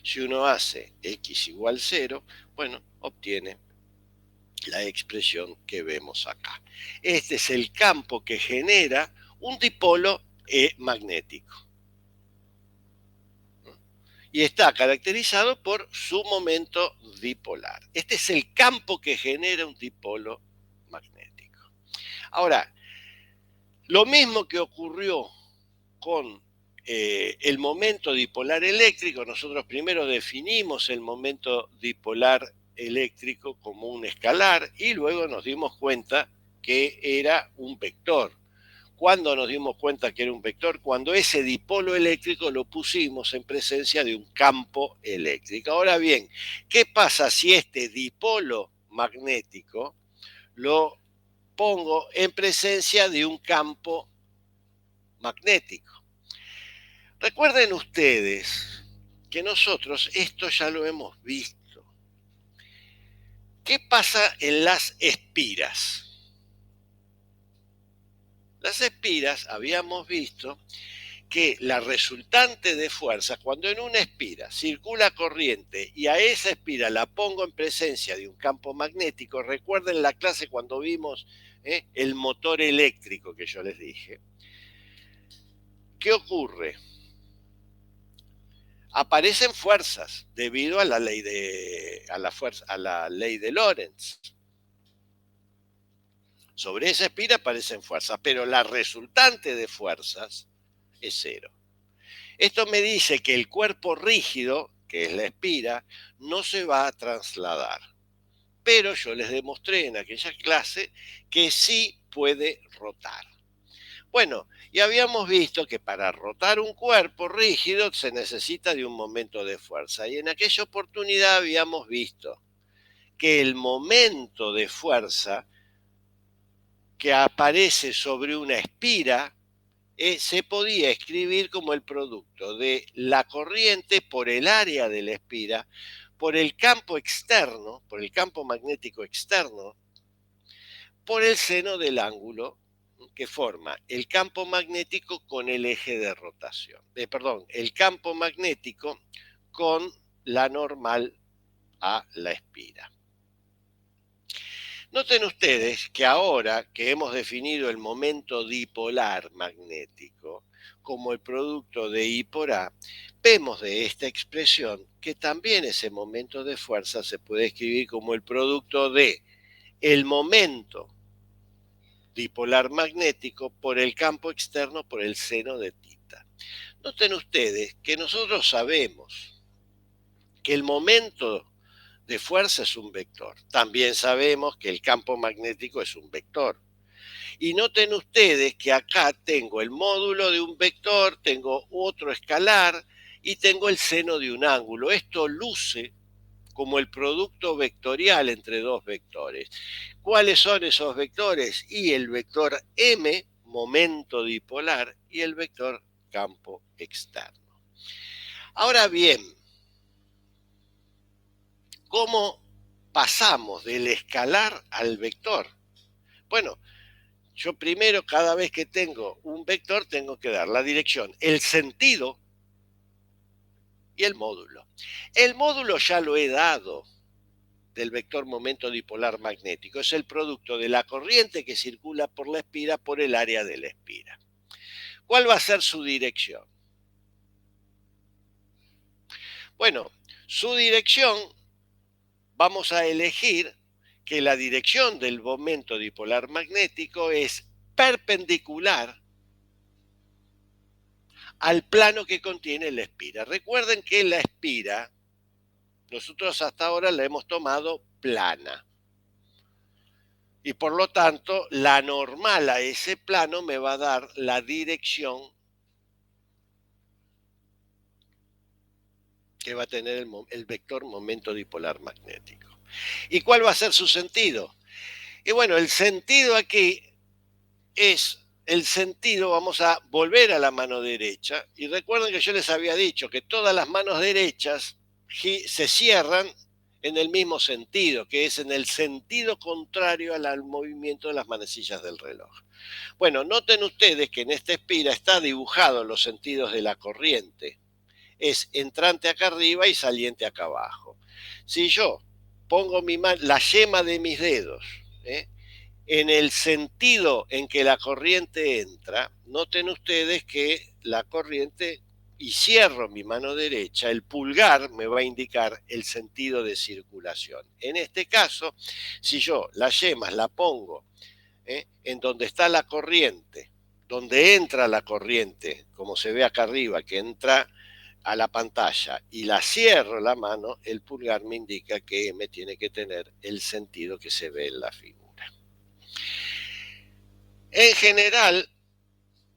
Si uno hace x igual 0, bueno, obtiene la expresión que vemos acá. Este es el campo que genera un dipolo magnético. Y está caracterizado por su momento dipolar. Este es el campo que genera un dipolo magnético. Ahora, lo mismo que ocurrió con el momento dipolar eléctrico, nosotros primero definimos el momento dipolar eléctrico como un escalar y luego nos dimos cuenta que era un vector. ¿Cuándo nos dimos cuenta que era un vector? Cuando ese dipolo eléctrico lo pusimos en presencia de un campo eléctrico. Ahora bien, ¿qué pasa si este dipolo magnético lo pongo en presencia de un campo magnético? Recuerden ustedes que nosotros esto ya lo hemos visto. ¿Qué pasa en las espiras? Las espiras habíamos visto que la resultante de fuerza, cuando en una espira circula corriente y a esa espira la pongo en presencia de un campo magnético, recuerden la clase cuando vimos el motor eléctrico que yo les dije, ¿qué ocurre? Aparecen fuerzas debido a la ley de Lorentz. Sobre esa espira aparecen fuerzas, pero la resultante de fuerzas es cero. Esto me dice que el cuerpo rígido, que es la espira, no se va a trasladar. Pero yo les demostré en aquella clase que sí puede rotar. Bueno, y habíamos visto que para rotar un cuerpo rígido se necesita de un momento de fuerza. Y en aquella oportunidad habíamos visto que el momento de fuerza que aparece sobre una espira se podía escribir como el producto de la corriente por el área de la espira, por el campo externo, por el campo magnético externo, por el seno del ángulo que forma el campo magnético con el eje de rotación. El campo magnético con la normal a la espira. Noten ustedes que ahora que hemos definido el momento dipolar magnético como el producto de I por A, vemos de esta expresión que también ese momento de fuerza se puede escribir como el producto de el momento dipolar magnético por el campo externo por el seno de tita. Noten ustedes que nosotros sabemos que el momento de fuerza es un vector. También sabemos que el campo magnético es un vector. Y noten ustedes que acá tengo el módulo de un vector, tengo otro escalar y tengo el seno de un ángulo. Esto luce como el producto vectorial entre dos vectores. ¿Cuáles son esos vectores? Y el vector M, momento dipolar, y el vector campo externo. Ahora bien, ¿cómo pasamos del escalar al vector? Bueno, yo primero cada vez que tengo un vector tengo que dar la dirección, el sentido y el módulo. El módulo ya lo he dado del vector momento dipolar magnético. Es el producto de la corriente que circula por la espira por el área de la espira. ¿Cuál va a ser su dirección? Bueno, su dirección vamos a elegir que la dirección del momento dipolar magnético es perpendicular al plano que contiene la espira. Recuerden que la espira, nosotros hasta ahora la hemos tomado plana. Y por lo tanto, la normal a ese plano me va a dar la dirección que va a tener el vector momento dipolar magnético. ¿Y cuál va a ser su sentido? Y bueno, el sentido aquí es el sentido, vamos a volver a la mano derecha, y recuerden que yo les había dicho que todas las manos derechas se cierran en el mismo sentido, que es en el sentido contrario al movimiento de las manecillas del reloj. Bueno, noten ustedes que en esta espira está dibujado los sentidos de la corriente. Es entrante acá arriba y saliente acá abajo. Si yo pongo la yema de mis dedos en el sentido en que la corriente entra, noten ustedes que la corriente, y cierro mi mano derecha, el pulgar me va a indicar el sentido de circulación. En este caso, si yo las yemas la pongo en donde está la corriente, donde entra la corriente, como se ve acá arriba, que entra a la pantalla, y la cierro la mano, el pulgar me indica que M tiene que tener el sentido que se ve en la figura. En general,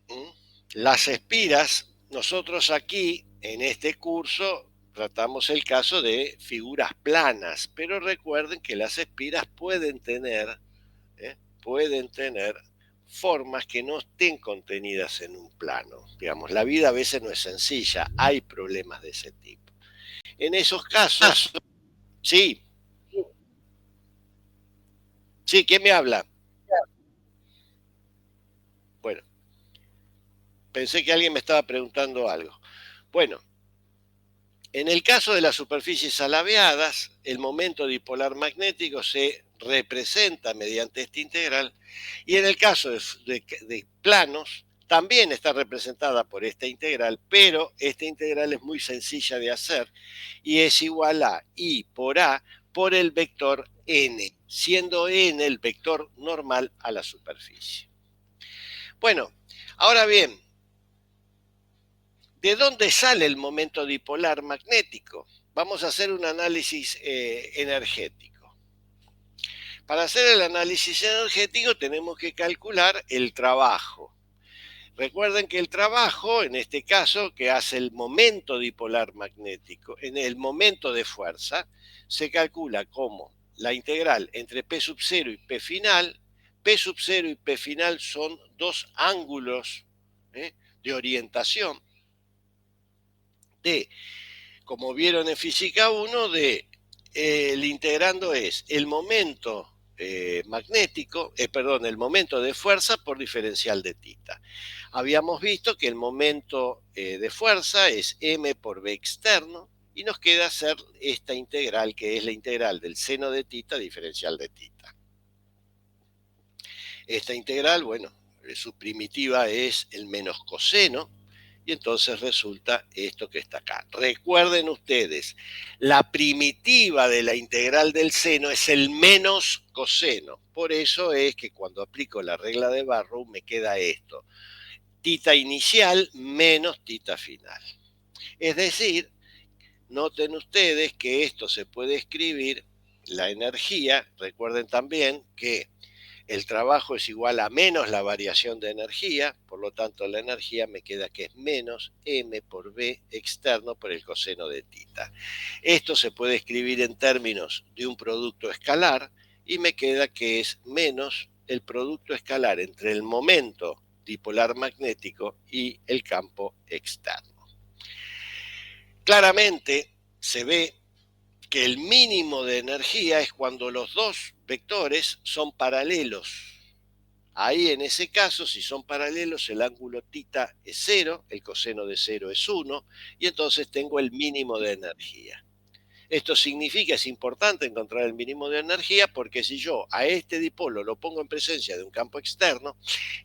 ¿Mm? Las espiras, nosotros aquí en este curso tratamos el caso de figuras planas, pero recuerden que las espiras ¿eh? pueden tener formas que no estén contenidas en un plano. Digamos, la vida a veces no es sencilla, hay problemas de ese tipo. En esos casos, sí, sí, ¿quién me habla? Bueno, pensé que alguien me estaba preguntando algo. Bueno, en el caso de las superficies alabeadas, el momento dipolar magnético se representa mediante esta integral y en el caso de planos también está representada por esta integral, pero esta integral es muy sencilla de hacer y es igual a I por A por el vector n, siendo n el vector normal a la superficie. Bueno, ahora bien, ¿de dónde sale el momento dipolar magnético? Vamos a hacer un análisis energético. Para hacer el análisis energético tenemos que calcular el trabajo. Recuerden que el trabajo, en este caso, que hace el momento dipolar magnético, en el momento de fuerza, se calcula como la integral entre P sub 0 y P final. P sub 0 y P final son dos ángulos de orientación de, como vieron en física 1, el integrando es el momento magnético, perdón, el momento de fuerza por diferencial de tita. Habíamos visto que el momento de fuerza es m por b externo y nos queda hacer esta integral que es la integral del seno de tita diferencial de tita. Esta integral, bueno, su primitiva es el menos coseno y entonces resulta esto que está acá. Recuerden ustedes, la primitiva de la integral del seno es el menos coseno. Por eso es que cuando aplico la regla de Barrow me queda esto. Tita inicial menos tita final. Es decir, noten ustedes que esto se puede escribir, la energía, recuerden también que el trabajo es igual a menos la variación de energía, por lo tanto la energía me queda que es menos m por b externo por el coseno de tita. Esto se puede escribir en términos de un producto escalar y me queda que es menos el producto escalar entre el momento dipolar magnético y el campo externo. Claramente se ve que el mínimo de energía es cuando los dos vectores son paralelos. Ahí en ese caso, si son paralelos, el ángulo tita es 0, el coseno de 0 es 1, y entonces tengo el mínimo de energía. Esto significa, es importante encontrar el mínimo de energía, porque si yo a este dipolo lo pongo en presencia de un campo externo,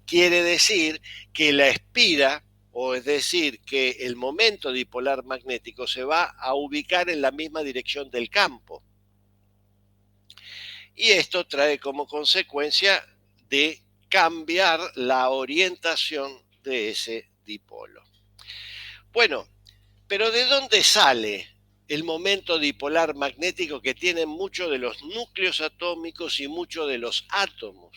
quiere decir que la espira, o es decir, que el momento dipolar magnético se va a ubicar en la misma dirección del campo. Y esto trae como consecuencia de cambiar la orientación de ese dipolo. Bueno, pero ¿de dónde sale el momento dipolar magnético que tienen muchos de los núcleos atómicos y muchos de los átomos?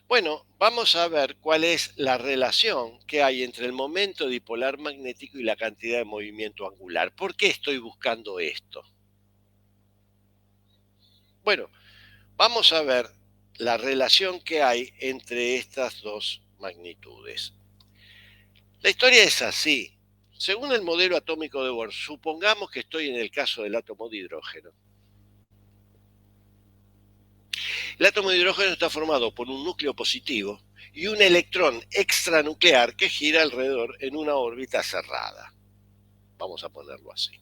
Bueno, vamos a ver cuál es la relación que hay entre el momento dipolar magnético y la cantidad de movimiento angular. ¿Por qué estoy buscando esto? Bueno, vamos a ver la relación que hay entre estas dos magnitudes. La historia es así. Según el modelo atómico de Bohr, supongamos que estoy en el caso del átomo de hidrógeno. El átomo de hidrógeno está formado por un núcleo positivo y un electrón extranuclear que gira alrededor en una órbita cerrada. Vamos a ponerlo así.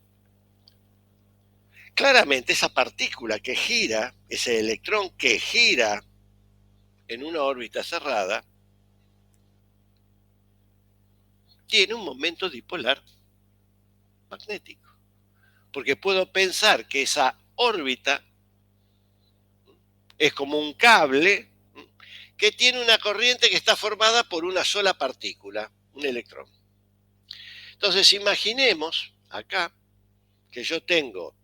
Claramente esa partícula que gira, ese electrón que gira en una órbita cerrada, tiene un momento dipolar magnético. Porque puedo pensar que esa órbita es como un cable que tiene una corriente que está formada por una sola partícula, un electrón. Entonces imaginemos acá que yo tengo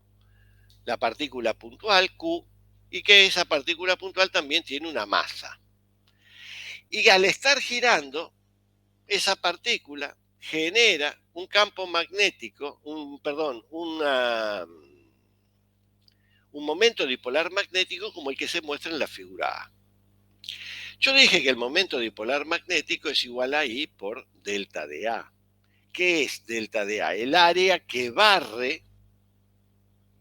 la partícula puntual Q y que esa partícula puntual también tiene una masa. Y al estar girando, esa partícula genera un campo magnético, un momento dipolar magnético como el que se muestra en la figura A. Yo dije que el momento dipolar magnético es igual a I por delta de A. ¿Qué es delta de A? El área que barre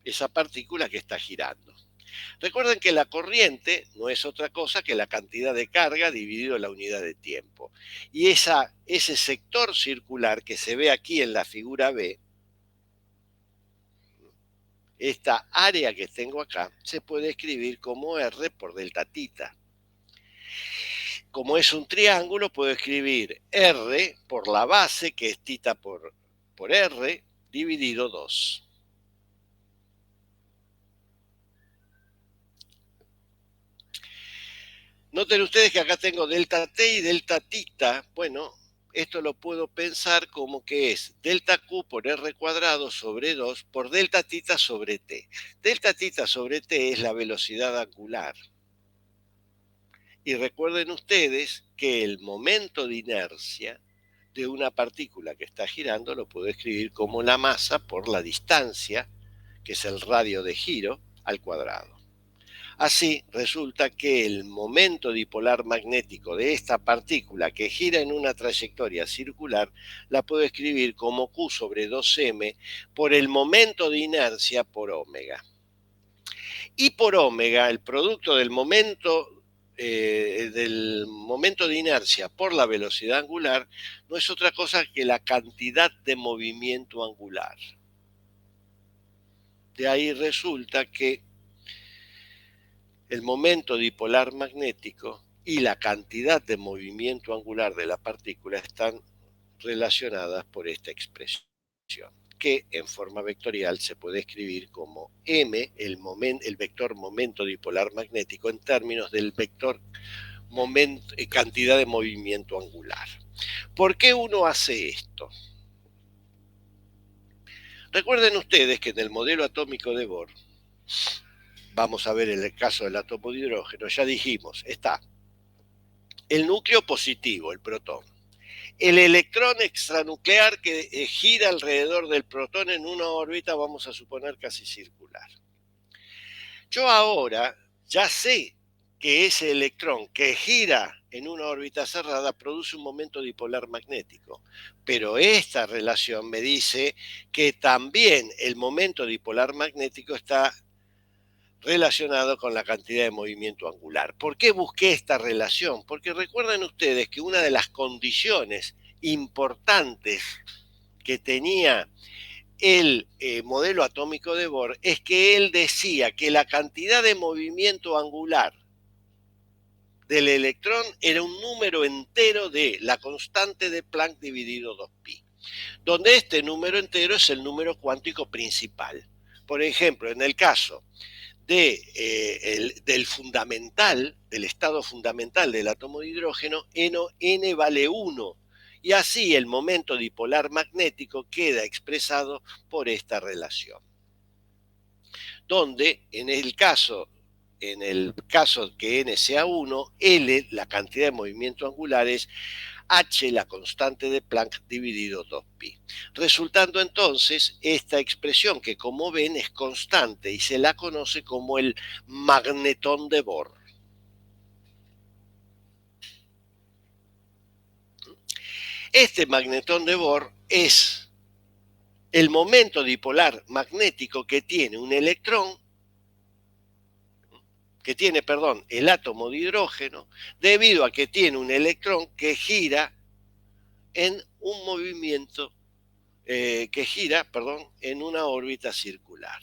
esa partícula que está girando. Recuerden que la corriente no es otra cosa que la cantidad de carga dividido la unidad de tiempo. Y ese sector circular que se ve aquí en la figura B, esta área que tengo acá, se puede escribir como R por delta tita. Como es un triángulo, puedo escribir R por la base, que es tita por R, dividido 2. Noten ustedes que acá tengo delta t y delta tita. Bueno, esto lo puedo pensar como que es delta q por r cuadrado sobre 2 por delta tita sobre t. Delta tita sobre t es la velocidad angular. Y recuerden ustedes que el momento de inercia de una partícula que está girando lo puedo escribir como la masa por la distancia, que es el radio de giro, al cuadrado. Así resulta que el momento dipolar magnético de esta partícula que gira en una trayectoria circular la puedo escribir como Q sobre 2m por el momento de inercia por omega. Y por omega, el producto del momento de inercia por la velocidad angular no es otra cosa que la cantidad de movimiento angular. De ahí resulta que el momento dipolar magnético y la cantidad de movimiento angular de la partícula están relacionadas por esta expresión, que en forma vectorial se puede escribir como m, el vector momento dipolar magnético, en términos del vector cantidad de movimiento angular. ¿Por qué uno hace esto? Recuerden ustedes que en el modelo atómico de Bohr, vamos a ver en el caso del átomo de hidrógeno, ya dijimos, está el núcleo positivo, el protón, el electrón extranuclear que gira alrededor del protón en una órbita, vamos a suponer casi circular. Yo ahora ya sé que ese electrón que gira en una órbita cerrada produce un momento dipolar magnético, pero esta relación me dice que también el momento dipolar magnético está relacionado con la cantidad de movimiento angular. ¿Por qué busqué esta relación? Porque recuerden ustedes que una de las condiciones importantes que tenía el modelo atómico de Bohr es que él decía que la cantidad de movimiento angular del electrón era un número entero de la constante de Planck dividido 2pi, donde este número entero es el número cuántico principal. Por ejemplo, en el caso del fundamental, del estado fundamental del átomo de hidrógeno, n vale 1. Y así el momento dipolar magnético queda expresado por esta relación. Donde en el caso que n sea 1, L, la cantidad de movimiento angular, es H, la constante de Planck, dividido 2pi. Resultando entonces esta expresión que, como ven, es constante y se la conoce como el magnetón de Bohr. Este magnetón de Bohr es el momento dipolar magnético que tiene un electrón, el átomo de hidrógeno, debido a que tiene un electrón que gira en un movimiento, en una órbita circular,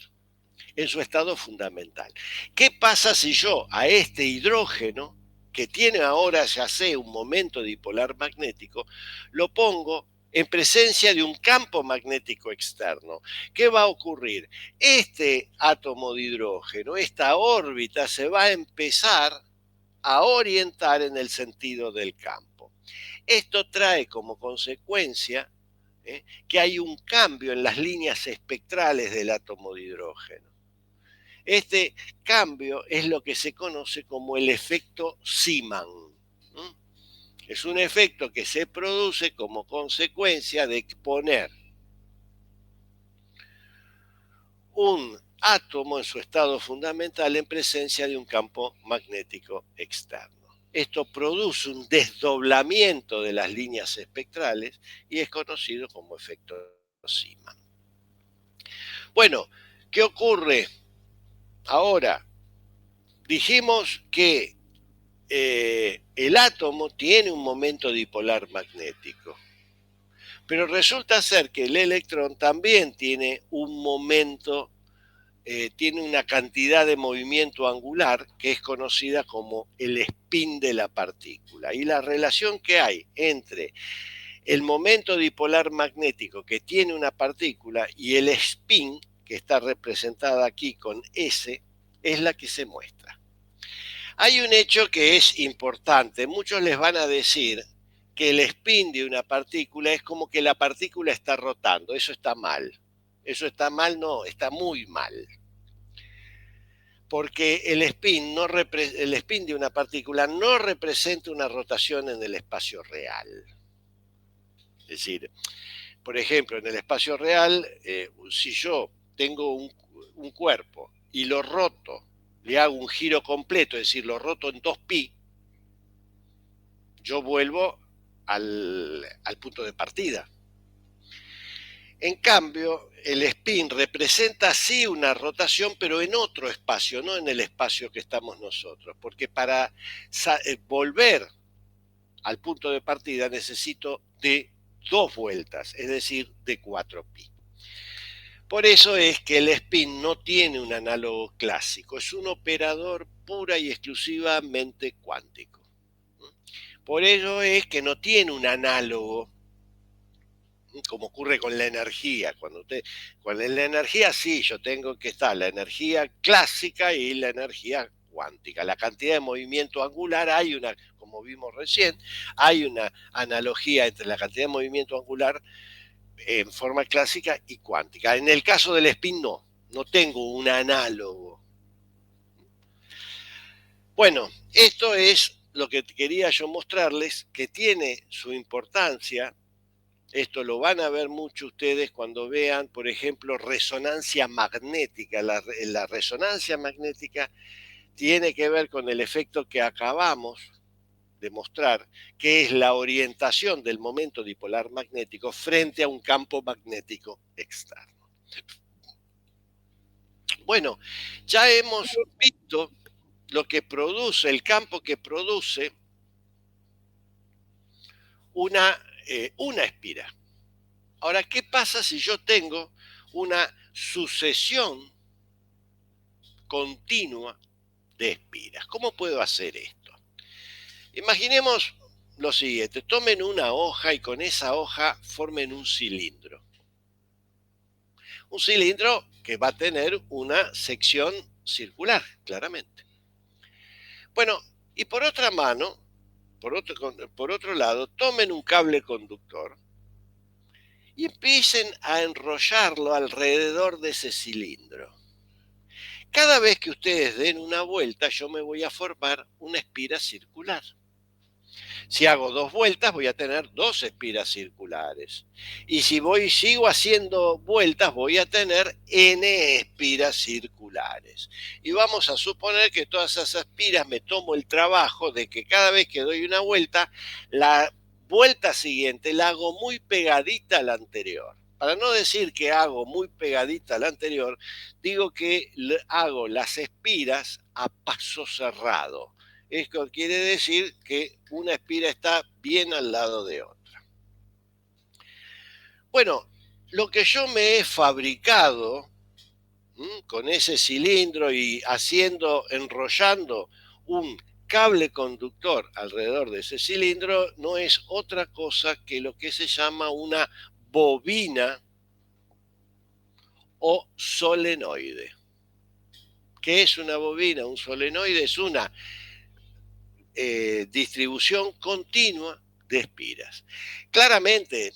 en su estado fundamental. ¿Qué pasa si yo a este hidrógeno, que tiene ahora ya sé un momento dipolar magnético, lo pongo en presencia de un campo magnético externo? ¿Qué va a ocurrir? Este átomo de hidrógeno, esta órbita, se va a empezar a orientar en el sentido del campo. Esto trae como consecuencia que hay un cambio en las líneas espectrales del átomo de hidrógeno. Este cambio es lo que se conoce como el efecto Zeeman. Es un efecto que se produce como consecuencia de poner un átomo en su estado fundamental en presencia de un campo magnético externo. Esto produce un desdoblamiento de las líneas espectrales y es conocido como efecto Zeeman. Bueno, ¿qué ocurre ahora? Dijimos que el átomo tiene un momento dipolar magnético, pero resulta ser que el electrón también tiene un momento, tiene una cantidad de movimiento angular que es conocida como el spin de la partícula. Y la relación que hay entre el momento dipolar magnético que tiene una partícula y el spin, que está representada aquí con S, es la que se muestra. Hay un hecho que es importante. Muchos les van a decir que el spin de una partícula es como que la partícula está rotando. Eso está mal. Eso está mal, no, está muy mal. Porque el spin de una partícula no representa una rotación en el espacio real. Es decir, por ejemplo, en el espacio real, si yo tengo un cuerpo y lo roto, le hago un giro completo, es decir, lo roto en 2π, yo vuelvo al punto de partida. En cambio, el spin representa sí una rotación, pero en otro espacio, no en el espacio que estamos nosotros, porque para volver al punto de partida necesito de 2 vueltas, es decir, de 4π. Por eso es que el spin no tiene un análogo clásico, es un operador pura y exclusivamente cuántico. Por ello es que no tiene un análogo, como ocurre con la energía. Cuando en la energía sí, yo tengo que estar la energía clásica y la energía cuántica. La cantidad de movimiento angular, hay una, como vimos recién, hay una analogía entre la cantidad de movimiento angular en forma clásica y cuántica. En el caso del spin no tengo un análogo. Bueno, esto es lo que quería yo mostrarles, que tiene su importancia. Esto lo van a ver mucho ustedes cuando vean, por ejemplo, resonancia magnética. La resonancia magnética tiene que ver con el efecto que acabamos de mostrar, que es la orientación del momento dipolar magnético frente a un campo magnético externo. Bueno, ya hemos visto lo que produce, el campo que produce una espira. Ahora, ¿qué pasa si yo tengo una sucesión continua de espiras? ¿Cómo puedo hacer esto? Imaginemos lo siguiente, tomen una hoja y con esa hoja formen un cilindro. Un cilindro que va a tener una sección circular, claramente. Bueno, y por otra mano, por otro lado, tomen un cable conductor y empiecen a enrollarlo alrededor de ese cilindro. Cada vez que ustedes den una vuelta, yo me voy a formar una espira circular. Si hago 2 vueltas, voy a tener 2 espiras circulares. Y si sigo haciendo vueltas, voy a tener n espiras circulares. Y vamos a suponer que todas esas espiras me tomo el trabajo de que cada vez que doy una vuelta, la vuelta siguiente la hago muy pegadita a la anterior. Para no decir que hago muy pegadita a la anterior, digo que hago las espiras a paso cerrado. Esto quiere decir que una espira está bien al lado de otra. Bueno, lo que yo me he fabricado con ese cilindro y enrollando un cable conductor alrededor de ese cilindro, no es otra cosa que lo que se llama una bobina o solenoide. ¿Qué es una bobina? Un solenoide es una distribución continua de espiras. Claramente,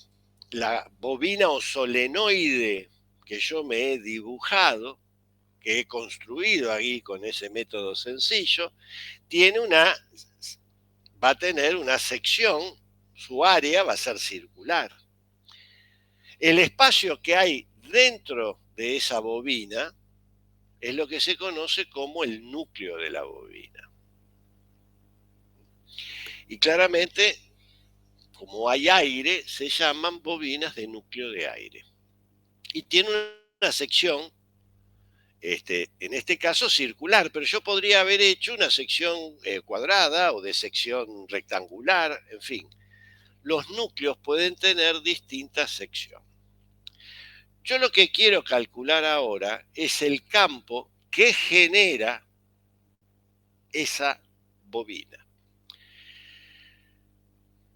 la bobina o solenoide que yo me he dibujado, que he construido ahí con ese método sencillo, tiene una va a tener una sección, su área va a ser circular. El espacio que hay dentro de esa bobina es lo que se conoce como el núcleo de la bobina. Y claramente, como hay aire, se llaman bobinas de núcleo de aire. Y tiene una sección, en este caso circular, pero yo podría haber hecho una sección cuadrada o de sección rectangular, en fin. Los núcleos pueden tener distintas secciones. Yo lo que quiero calcular ahora es el campo que genera esa bobina.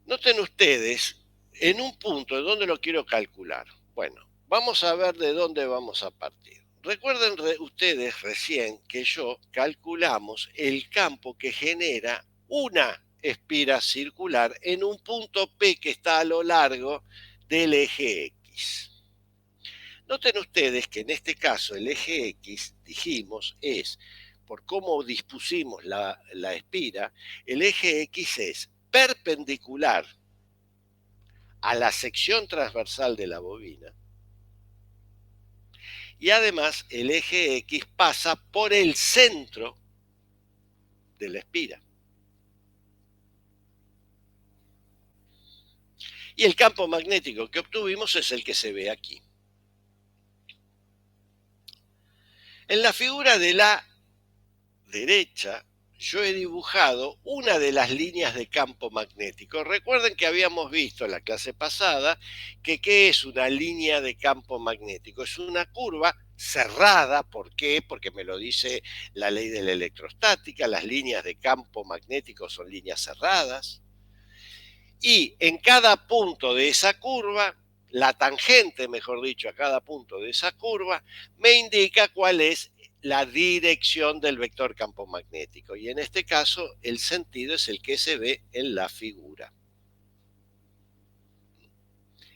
Noten ustedes, en un punto, ¿de dónde lo quiero calcular? Bueno, vamos a ver de dónde vamos a partir. Recuerden ustedes recién que yo calculamos el campo que genera una espira circular en un punto P que está a lo largo del eje X. Noten ustedes que en este caso el eje X, dijimos, es, por cómo dispusimos la espira, el eje X es perpendicular a la sección transversal de la bobina y además el eje X pasa por el centro de la espira. Y el campo magnético que obtuvimos es el que se ve aquí. En la figura de la derecha yo he dibujado una de las líneas de campo magnético. Recuerden que habíamos visto en la clase pasada que ¿qué es una línea de campo magnético? Es una curva cerrada. ¿Por qué? Porque me lo dice la ley de la electrostática. Las líneas de campo magnético son líneas cerradas. Y en cada punto de esa curva, la tangente, mejor dicho, a cada punto de esa curva, me indica cuál es la dirección del vector campo magnético. Y en este caso, el sentido es el que se ve en la figura.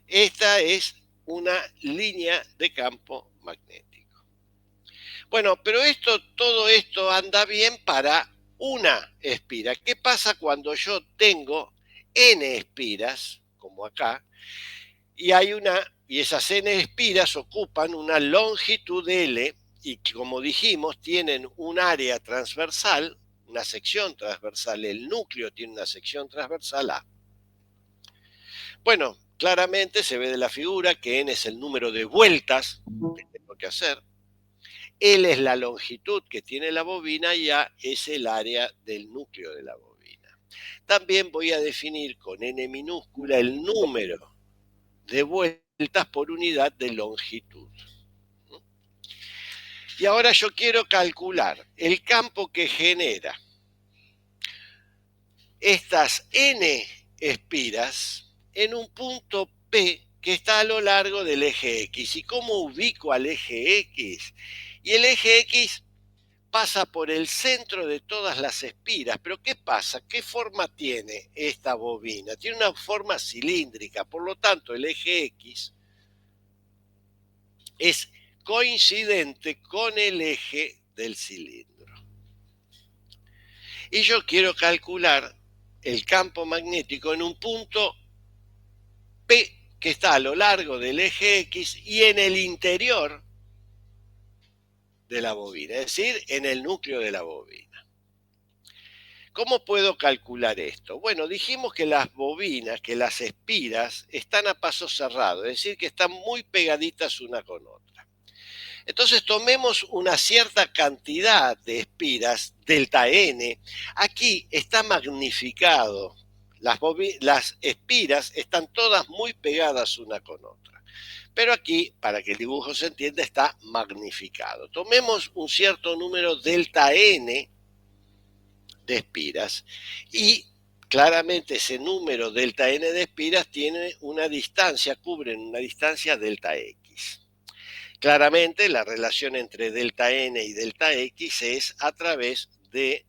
Esta es una línea de campo magnético. Bueno, pero todo esto anda bien para una espira. ¿Qué pasa cuando yo tengo n espiras, como acá, y esas n espiras ocupan una longitud L y como dijimos tienen un área transversal, una sección transversal, el núcleo tiene una sección transversal A? Bueno, claramente se ve de la figura que n es el número de vueltas que tengo que hacer, L es la longitud que tiene la bobina y A es el área del núcleo de la bobina. También voy a definir con n minúscula el número de vueltas por unidad de longitud. Y ahora yo quiero calcular el campo que genera estas n espiras en un punto P que está a lo largo del eje X. ¿Y cómo ubico al eje X? Y el eje X pasa por el centro de todas las espiras. Pero ¿qué pasa? ¿Qué forma tiene esta bobina? Tiene una forma cilíndrica, por lo tanto el eje X es coincidente con el eje del cilindro. Y yo quiero calcular el campo magnético en un punto P que está a lo largo del eje X y en el interior de la bobina, es decir, en el núcleo de la bobina. ¿Cómo puedo calcular esto? Bueno, dijimos que las bobinas, que las espiras, están a paso cerrado, es decir, que están muy pegaditas una con otra. Entonces tomemos una cierta cantidad de espiras, delta n. Aquí está magnificado. Las espiras están todas muy pegadas una con otra. Pero aquí, para que el dibujo se entienda, está magnificado. Tomemos un cierto número delta n de espiras y claramente ese número delta n de espiras tiene una distancia, cubren una distancia delta x. Claramente la relación entre delta n y delta x es a través de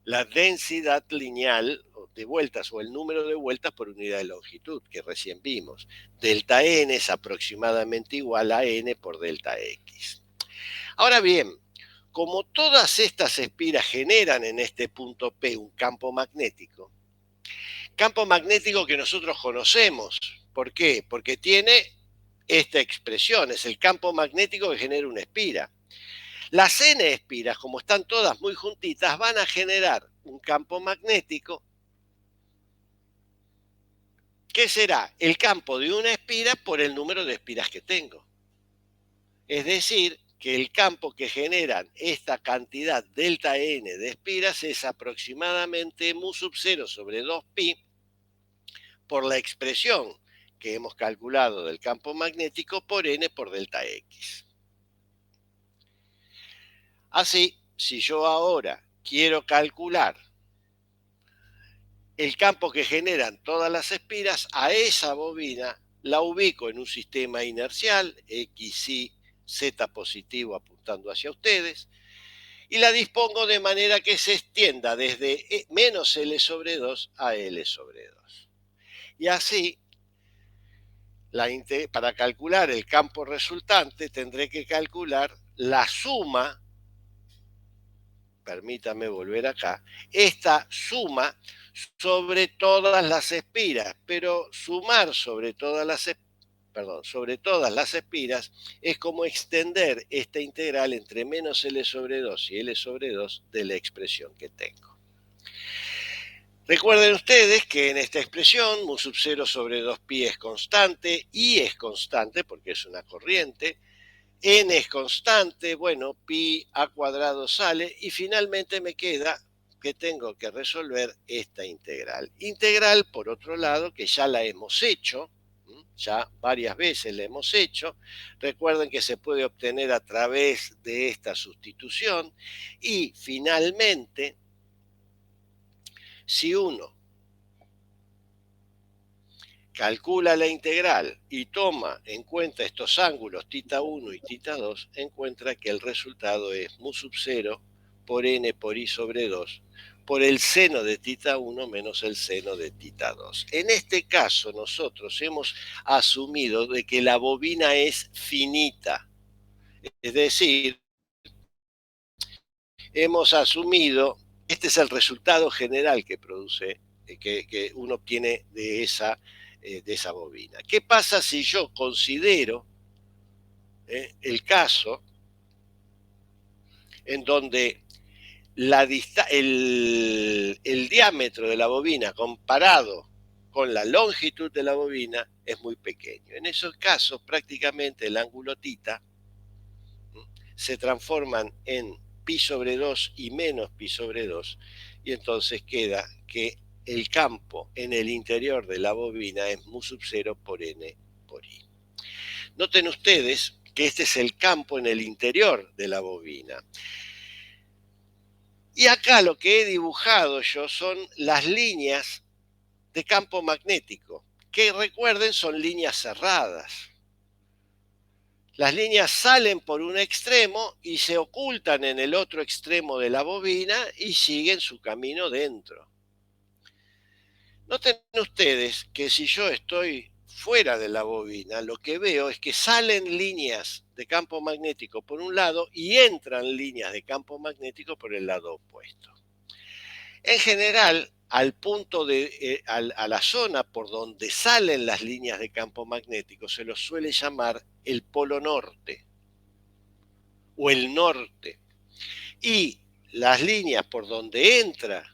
la densidad lineal de vueltas o el número de vueltas por unidad de longitud que recién vimos. Delta n es aproximadamente igual a n por delta x. Ahora bien, como todas estas espiras generan en este punto P un campo magnético, Campo magnético que nosotros conocemos. ¿Por qué? Porque tiene esta expresión, es el campo magnético que genera una espira. Las N espiras, como están todas muy juntitas, van a generar un campo magnético que será el campo de una espira por el número de espiras que tengo. Es decir, que el campo que generan esta cantidad delta N de espiras es aproximadamente mu sub 0 sobre 2pi por la expresión que hemos calculado del campo magnético por N por delta X. Así, si yo ahora quiero calcular el campo que generan todas las espiras, a esa bobina la ubico en un sistema inercial, X, Y, Z positivo apuntando hacia ustedes, y la dispongo de manera que se extienda desde menos L sobre 2 a L sobre 2. Y así, para calcular el campo resultante, tendré que calcular la suma, permítame volver acá, esta suma sobre todas las espiras, pero sumar sobre todas las espiras es como extender esta integral entre menos L sobre 2 y L sobre 2 de la expresión que tengo. Recuerden ustedes que en esta expresión mu sub 0 sobre 2pi es constante, y es constante porque es una corriente, n es constante, bueno, pi a cuadrado sale, y finalmente me queda que tengo que resolver esta integral. Integral, por otro lado, que ya la hemos hecho, ya varias veces la hemos hecho. Recuerden que se puede obtener a través de esta sustitución, y finalmente, si uno calcula la integral y toma en cuenta estos ángulos θ 1 y θ 2, encuentra que el resultado es mu sub 0 por n por i sobre 2 por el seno de θ 1 menos el seno de θ 2. En este caso nosotros hemos asumido de que la bobina es finita, es decir, hemos asumido, este es el resultado general que produce, que uno obtiene de esa bobina. ¿Qué pasa si yo considero el caso en donde el diámetro de la bobina comparado con la longitud de la bobina es muy pequeño? En esos casos prácticamente el ángulo θ se transforman en pi sobre 2 y menos pi sobre 2, y entonces queda que el campo en el interior de la bobina es mu sub 0 por n por i. Noten ustedes que este es el campo en el interior de la bobina. Y acá lo que he dibujado yo son las líneas de campo magnético, que recuerden son líneas cerradas. Las líneas salen por un extremo y se ocultan en el otro extremo de la bobina y siguen su camino dentro. Noten ustedes que si yo estoy fuera de la bobina, lo que veo es que salen líneas de campo magnético por un lado y entran líneas de campo magnético por el lado opuesto. En general, al punto a la zona por donde salen las líneas de campo magnético se los suele llamar el polo norte o el norte, y las líneas por donde entra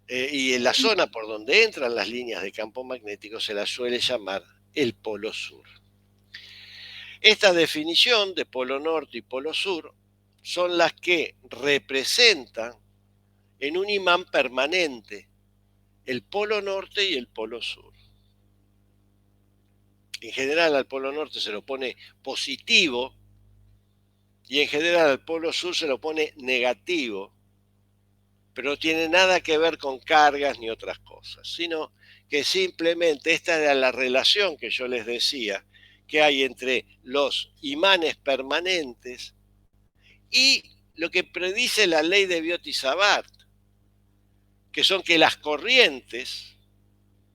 y en la zona por donde entran las líneas de campo magnético se las suele llamar el polo sur. Esta definición de polo norte y polo sur son las que representan en un imán permanente el polo norte y el polo sur. En general al polo norte se lo pone positivo y en general al polo sur se lo pone negativo, pero no tiene nada que ver con cargas ni otras cosas, sino que simplemente esta era la relación que yo les decía que hay entre los imanes permanentes y lo que predice la ley de Biot-Savart, que son que las corrientes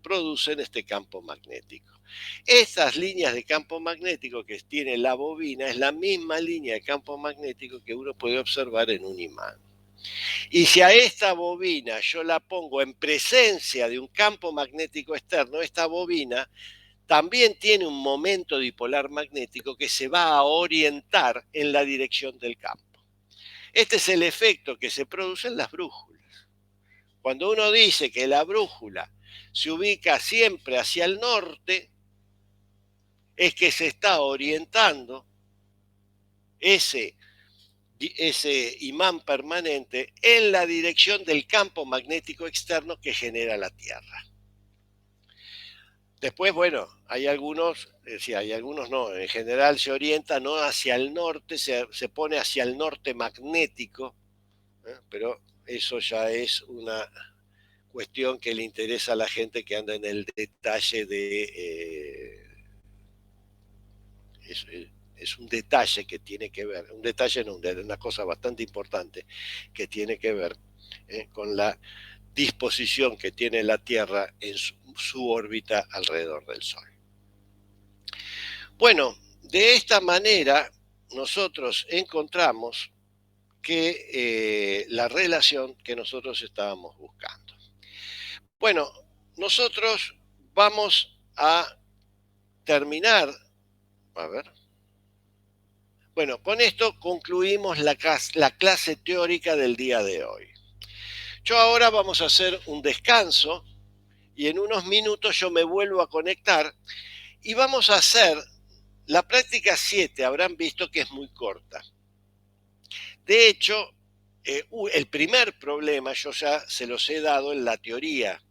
producen este campo magnético. Estas líneas de campo magnético que tiene la bobina es la misma línea de campo magnético que uno puede observar en un imán. Y si a esta bobina yo la pongo en presencia de un campo magnético externo, esta bobina también tiene un momento dipolar magnético que se va a orientar en la dirección del campo. Este es el efecto que se produce en las brújulas. Cuando uno dice que la brújula se ubica siempre hacia el norte, es que se está orientando ese, ese imán permanente en la dirección del campo magnético externo que genera la Tierra. Después, bueno, hay algunos, hay algunos no, en general se orienta no hacia el norte, se pone hacia el norte magnético, pero eso ya es una cuestión que le interesa a la gente que anda en el detalle de... es un detalle que tiene que ver, un detalle no, una cosa bastante importante que tiene que ver con la disposición que tiene la Tierra en su órbita alrededor del Sol. Bueno, de esta manera nosotros encontramos que la relación que nosotros estábamos buscando. Bueno, nosotros vamos a terminar, a ver, bueno, con esto concluimos la clase teórica del día de hoy. Yo ahora vamos a hacer un descanso y en unos minutos yo me vuelvo a conectar y vamos a hacer la práctica 7, habrán visto que es muy corta. De hecho, el primer problema yo ya se los he dado en la teoría,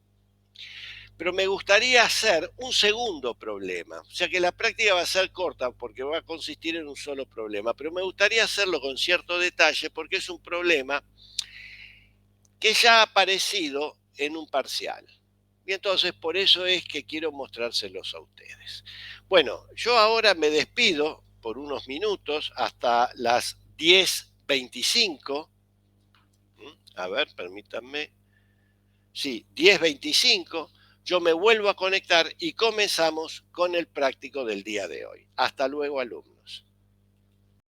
pero me gustaría hacer un segundo problema. O sea que la práctica va a ser corta porque va a consistir en un solo problema, pero me gustaría hacerlo con cierto detalle porque es un problema que ya ha aparecido en un parcial. Y entonces por eso es que quiero mostrárselos a ustedes. Bueno, yo ahora me despido por unos minutos hasta las 10:25. A ver, permítanme. Sí, 10:25. Yo me vuelvo a conectar y comenzamos con el práctico del día de hoy. Hasta luego, alumnos.